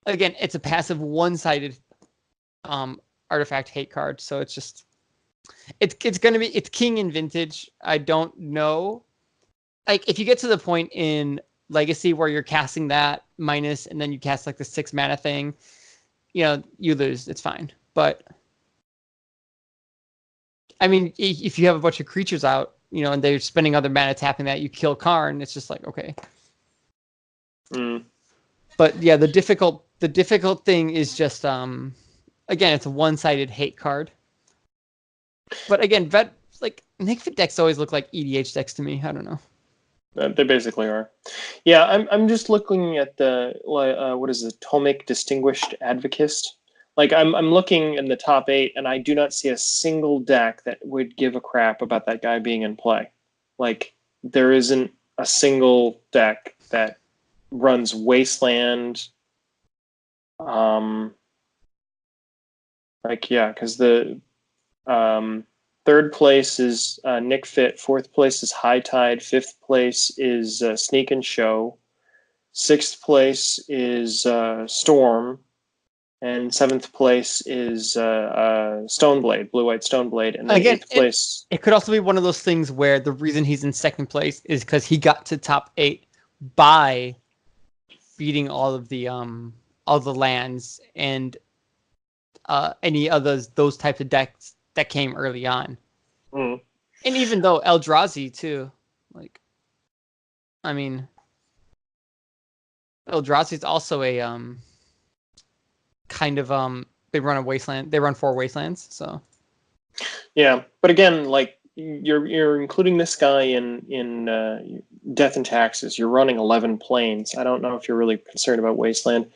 Again, it's a passive one-sided artifact hate card, so it's just. It's king in Vintage. I don't know. Like if you get to the point in Legacy where you're casting that minus and then you cast like the 6 mana thing, you lose. It's fine. But I mean, if you have a bunch of creatures out, and they're spending other mana tapping that, you kill Karn. It's just like okay. But yeah, the difficult thing is just again, it's a one-sided hate card. But again, Nick Fit decks always look like EDH decks to me. I don't know. They basically are. Yeah, I'm just looking at the what is it, Tomic Distinguished Advocist. Like I'm looking in the top 8, and I do not see a single deck that would give a crap about that guy being in play. Like there isn't a single deck that runs Wasteland. Because the third place is Nick Fit. Fourth place is High Tide. Fifth place is Sneak and Show. Sixth place is Storm. And seventh place is Stoneblade, Blue-White Stoneblade. And then eighth place... It could also be one of those things where the reason he's in second place is because he got to top 8 by beating all the lands and any of those types of decks that came early on. And even though Eldrazi too, Eldrazi is also a kind of they run a wasteland. They run 4 wastelands, so yeah. But again, you're including this guy in Death and Taxes. You're running 11 planes. I don't know if you're really concerned about wasteland.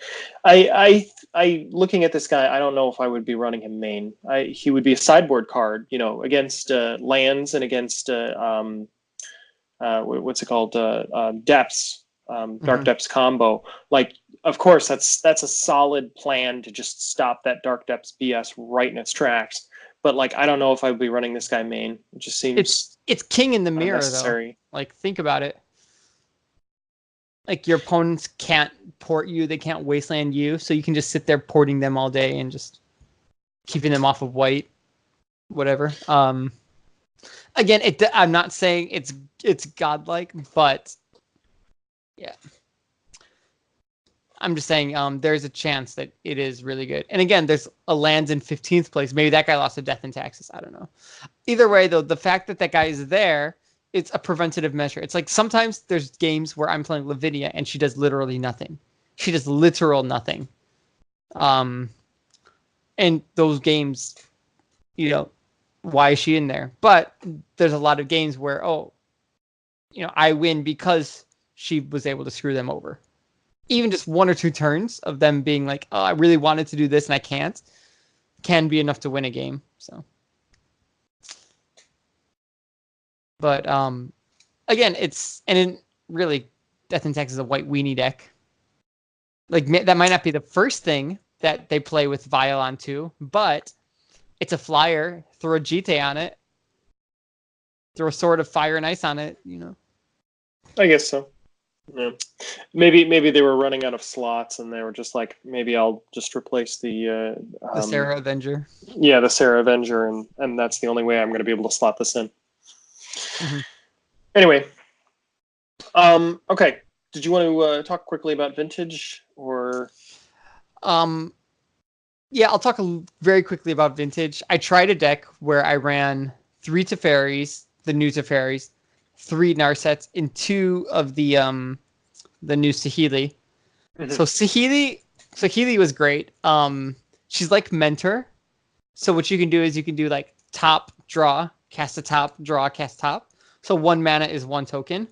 I looking at this guy, I don't know if I would be running him main. He would be a sideboard card, against lands and against what's it called, depths, dark depths combo. Of course, that's a solid plan to just stop that dark depths BS right in its tracks. But I don't know if I would be running this guy main. It just seems it's king in the mirror though. Think about it. Your opponents can't port you, they can't wasteland you, so you can just sit there porting them all day and just keeping them off of white, whatever. Again, I'm not saying it's godlike, but yeah. I'm just saying there's a chance that it is really good. And again, there's a lands in 15th place. Maybe that guy lost to Death and Taxes. I don't know. Either way, though, the fact that guy is there, it's a preventative measure. It's like sometimes there's games where I'm playing Lavinia and she does literally nothing. She does literal nothing. And those games, why is she in there? But there's a lot of games where, I win because she was able to screw them over. Even just 1 or 2 turns of them being like, oh, I really wanted to do this and I can't, can be enough to win a game. So, but again, really, Death and Taxes is a white weenie deck. That might not be the first thing that they play with Vial onto, but it's a flyer. Throw a GT on it. Throw a Sword of Fire and Ice on it. I guess so. Yeah. Maybe they were running out of slots and they were just like, maybe I'll just replace the Sarah Avenger. Yeah, the Sarah Avenger, and that's the only way I'm going to be able to slot this in. Anyway, okay. Did you want to talk quickly about vintage or? Yeah, I'll talk very quickly about vintage. I tried a deck where I ran 3 Teferis, the new Teferis, 3 Narsets, and 2 of the new Saheeli. So Saheeli was great. She's like Mentor. So what you can do is you can do like top, draw, cast a top, draw, cast top. So 1 mana is 1 token.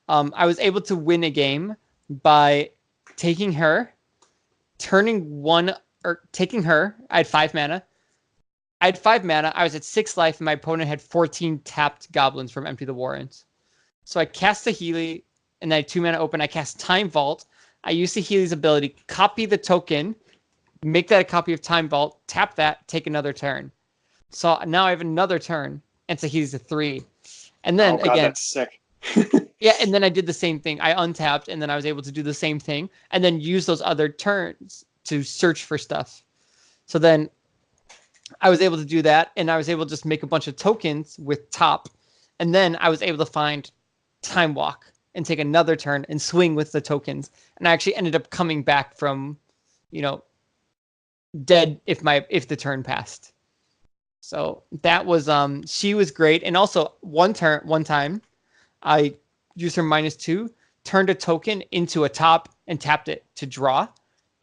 I was able to win a game by taking her, taking her. I had 5 mana. I was at 6 life, and my opponent had 14 tapped goblins from Empty the Warrens. So I cast the Healy, and then I had 2 mana open. I cast Time Vault. I use the Healy's ability, copy the token, make that a copy of Time Vault, tap that, take another turn. So now I have another turn, and Saheeli's a 3. And then again, that's sick. Yeah, and then I did the same thing. I untapped, and then I was able to do the same thing, and then use those other turns to search for stuff. So then I was able to do that, and I was able to just make a bunch of tokens with top, and then I was able to find Time Walk and take another turn and swing with the tokens. And I actually ended up coming back from, dead if the turn passed. So that was she was great. And also one time I used her -2, turned a token into a top and tapped it to draw.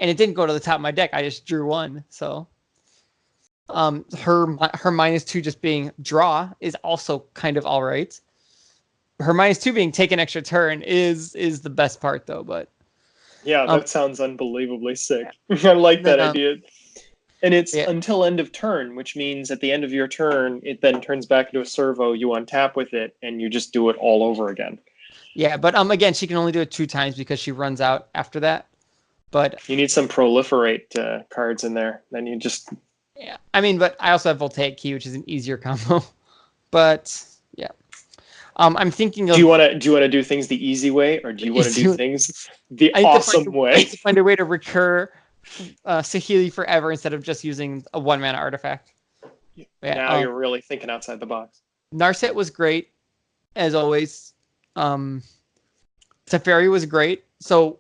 And it didn't go to the top of my deck. I just drew 1. So her -2 just being draw is also kind of all right. Her -2 being take an extra turn is the best part though, but yeah, that sounds unbelievably sick. I like that idea. And it's until end of turn, which means at the end of your turn, it then turns back into a servo. You untap with it, and you just do it all over again. Yeah, but again, she can only do it 2 times because she runs out after that. But you need some proliferate cards in there. Then you just but I also have Voltaic Key, which is an easier combo. But yeah, I'm thinking of. Do you want to do things the easy way, or do you want to do things the awesome way? I need to find a way to recur Saheeli forever instead of just using a 1 mana artifact. Yeah, now you're really thinking outside the box. Narset was great, as always. Teferi was great. So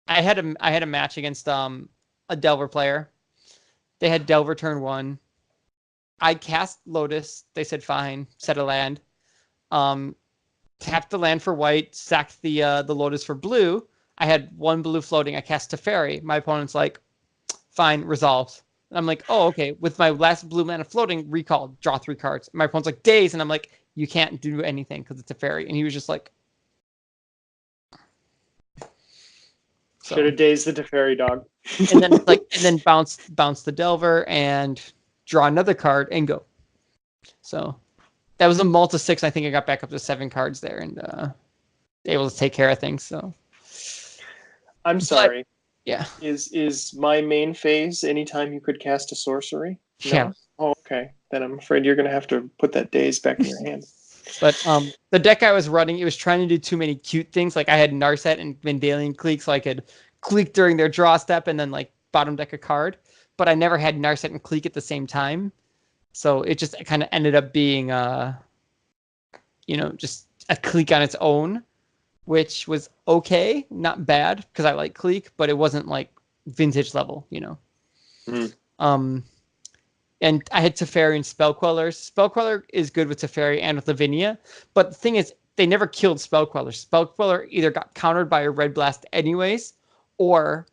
I had a match against a Delver player. They had Delver turn 1. I cast Lotus. They said fine. Set a land. Tapped the land for white. Sacked the Lotus for blue. I had 1 blue floating. I cast Teferi. My opponent's like, fine, resolves. And I'm like, oh, okay. With my last blue mana floating, recall, draw 3 cards. My opponent's like, daze. And I'm like, you can't do anything because it's a fairy. And he was just like, should have dazed the Teferi dog. and then bounce the Delver and draw another card and go. So that was a multi 6. I think I got back up to 7 cards there and able to take care of things. So I'm sorry. Yeah. Is my main phase anytime you could cast a sorcery? No? Yeah. Oh, okay. Then I'm afraid you're going to have to put that daze back in your hand. But the deck I was running, it was trying to do too many cute things. Like I had Narset and Vendalian Clique, so I could Clique during their draw step and then like bottom deck a card. But I never had Narset and Clique at the same time. So it just kind of ended up being just a Clique on its own, which was okay, not bad, because I like Clique, but it wasn't like vintage level, And I had Teferi and Spellquellers. Spellqueller is good with Teferi and with Lavinia, but the thing is, they never killed Spellqueller. Spellqueller either got countered by a Red Blast anyways, or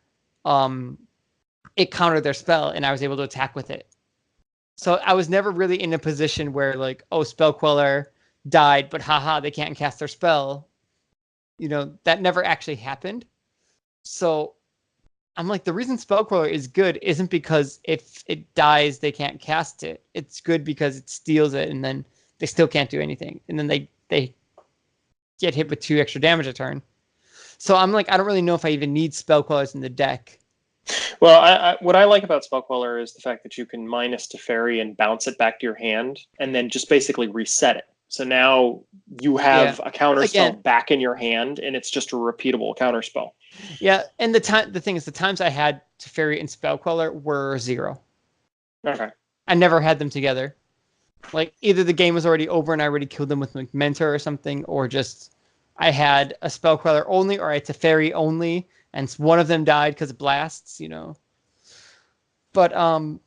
it countered their spell, and I was able to attack with it. So I was never really in a position where like, oh, Spellqueller died, but haha, they can't cast their spell. That never actually happened. So I'm like, the reason Spellqueller is good isn't because if it dies, they can't cast it. It's good because it steals it, and then they still can't do anything. And then they get hit with 2 extra damage a turn. So I'm like, I don't really know if I even need Spellquellers in the deck. Well, what I like about Spellqueller is the fact that you can minus Teferi and bounce it back to your hand, and then just basically reset it. So now you have a counterspell back in your hand, and it's just a repeatable counterspell. Yeah, and the thing is, the times I had Teferi and Spellqueller were 0. Okay. I never had them together. Like, either the game was already over and I already killed them with like Mentor or something, or just I had a spell queller only, or I had Teferi only, and one of them died because of blasts, you know. But I'm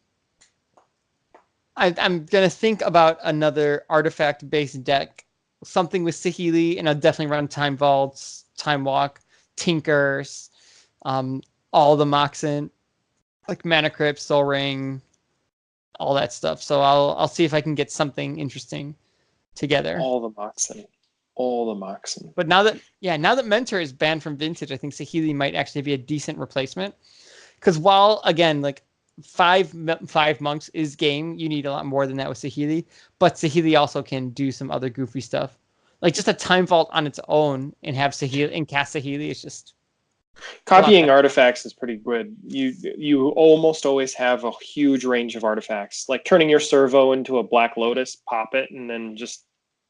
gonna think about another artifact-based deck, something with Saheeli, and I'll definitely run Time Vaults, Time Walk, Tinkers, all the Moxen, like Mana Crypt, Soul Ring, all that stuff. So I'll see if I can get something interesting together. All the Moxen. But now that Mentor is banned from Vintage, I think Saheeli might actually be a decent replacement. Because while, again, like, five monks is game, you need a lot more than that with Saheeli. But Saheeli also can do some other goofy stuff. Like, just a Time Vault on its own and have Saheeli and cast Saheeli is just... Copying artifacts is pretty good. You almost always have a huge range of artifacts. Like turning your servo into a Black Lotus, pop it, and then just...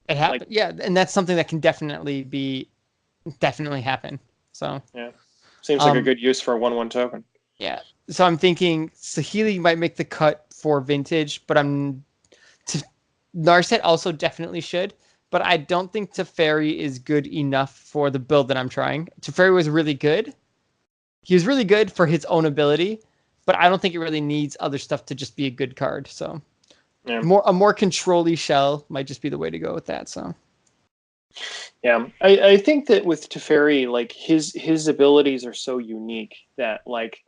It happens. Yeah, and that's something that can definitely happen. So yeah, seems like a good use for a 1/1 token. Yeah, so I'm thinking Saheeli might make the cut for Vintage, but Narset also definitely should. But I don't think Teferi is good enough for the build that I'm trying. Teferi was really good. He was really good for his own ability, but I don't think it really needs other stuff to just be a good card. So. Yeah. A more control-y shell might just be the way to go with that. So, yeah, I think that with Teferi, like his abilities are so unique that like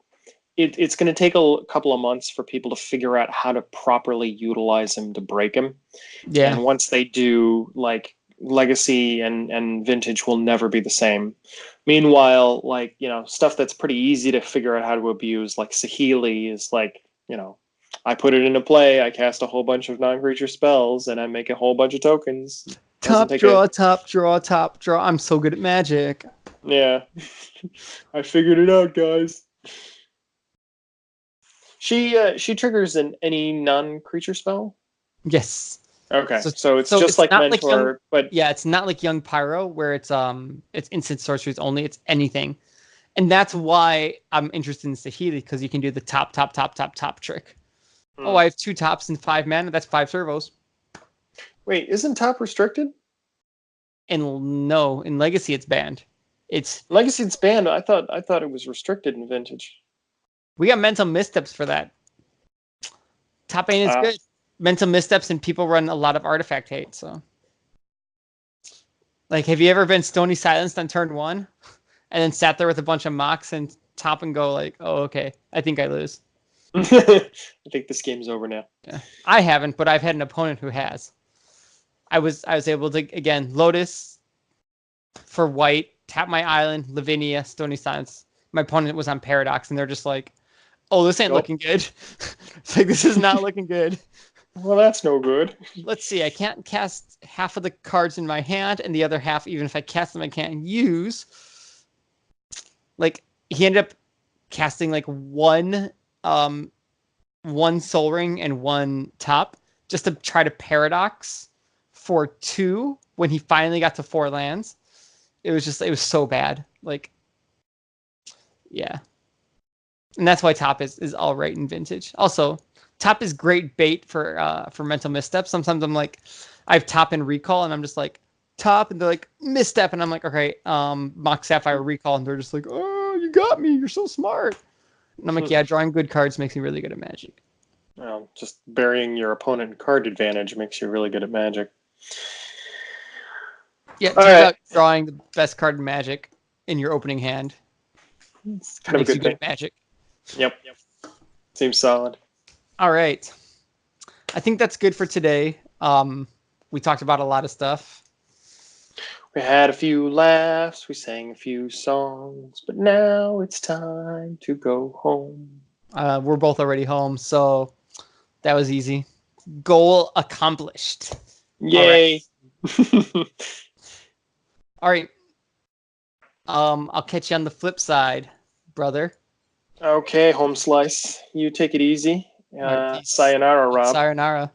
it's going to take a couple of months for people to figure out how to properly utilize him to break him. Yeah, and once they do, like Legacy and Vintage will never be the same. Meanwhile, like stuff that's pretty easy to figure out how to abuse, like Saheeli, is like I put it into play, I cast a whole bunch of non-creature spells, and I make a whole bunch of tokens. Top draw. I'm so good at Magic. Yeah. I figured it out, guys. She triggers any non-creature spell? Yes. Okay, so it's just like Mentor, but... Yeah, it's not like Young Pyro, where it's instant sorceries only, it's anything. And that's why I'm interested in Saheeli, because you can do the top trick. Oh, I have 2 tops and 5 mana. That's 5 servos. Wait, isn't top restricted? And no, in Legacy it's banned. Legacy it's banned. I thought it was restricted in Vintage. We got mental missteps for that. Top 8 is good. Mental missteps, and people run a lot of artifact hate. So, like, have you ever been Stony Silenced on turn 1, and then sat there with a bunch of mocks and top and go like, oh, okay, I think I lose. I think this game's over now. Yeah. I haven't, but I've had an opponent who has. I was able to, again, Lotus for white, tap my island, Lavinia, Stony Silence. My opponent was on Paradox, and they're just like, oh, this ain't looking good. It's like, this is not looking good. Well, that's no good. Let's see. I can't cast half of the cards in my hand, and the other half, even if I cast them, I can't use. Like, he ended up casting like one Soul Ring and 1 top just to try to Paradox for 2 when he finally got to 4 lands. It was so bad. Like, yeah. And that's why top is all right in Vintage. Also, top is great bait for mental missteps. Sometimes I'm like, I have top and recall, and I'm just like, top, and they're like, misstep, and I'm like, okay, Mox Sapphire recall, and they're just like, oh, you got me, you're so smart. And I'm like, yeah, drawing good cards makes me really good at Magic. Well, just burying your opponent card advantage makes you really good at Magic. Yeah, it turns out drawing the best card in Magic in your opening hand kind of a good thing. At Magic. Yep. Seems solid. All right. I think that's good for today. We talked about a lot of stuff. We had a few laughs, we sang a few songs, but now it's time to go home. We're both already home, so that was easy. Goal accomplished. Yay. All right. I'll catch you on the flip side, brother. Okay, home slice. You take it easy. Sayonara, Rob. Sayonara.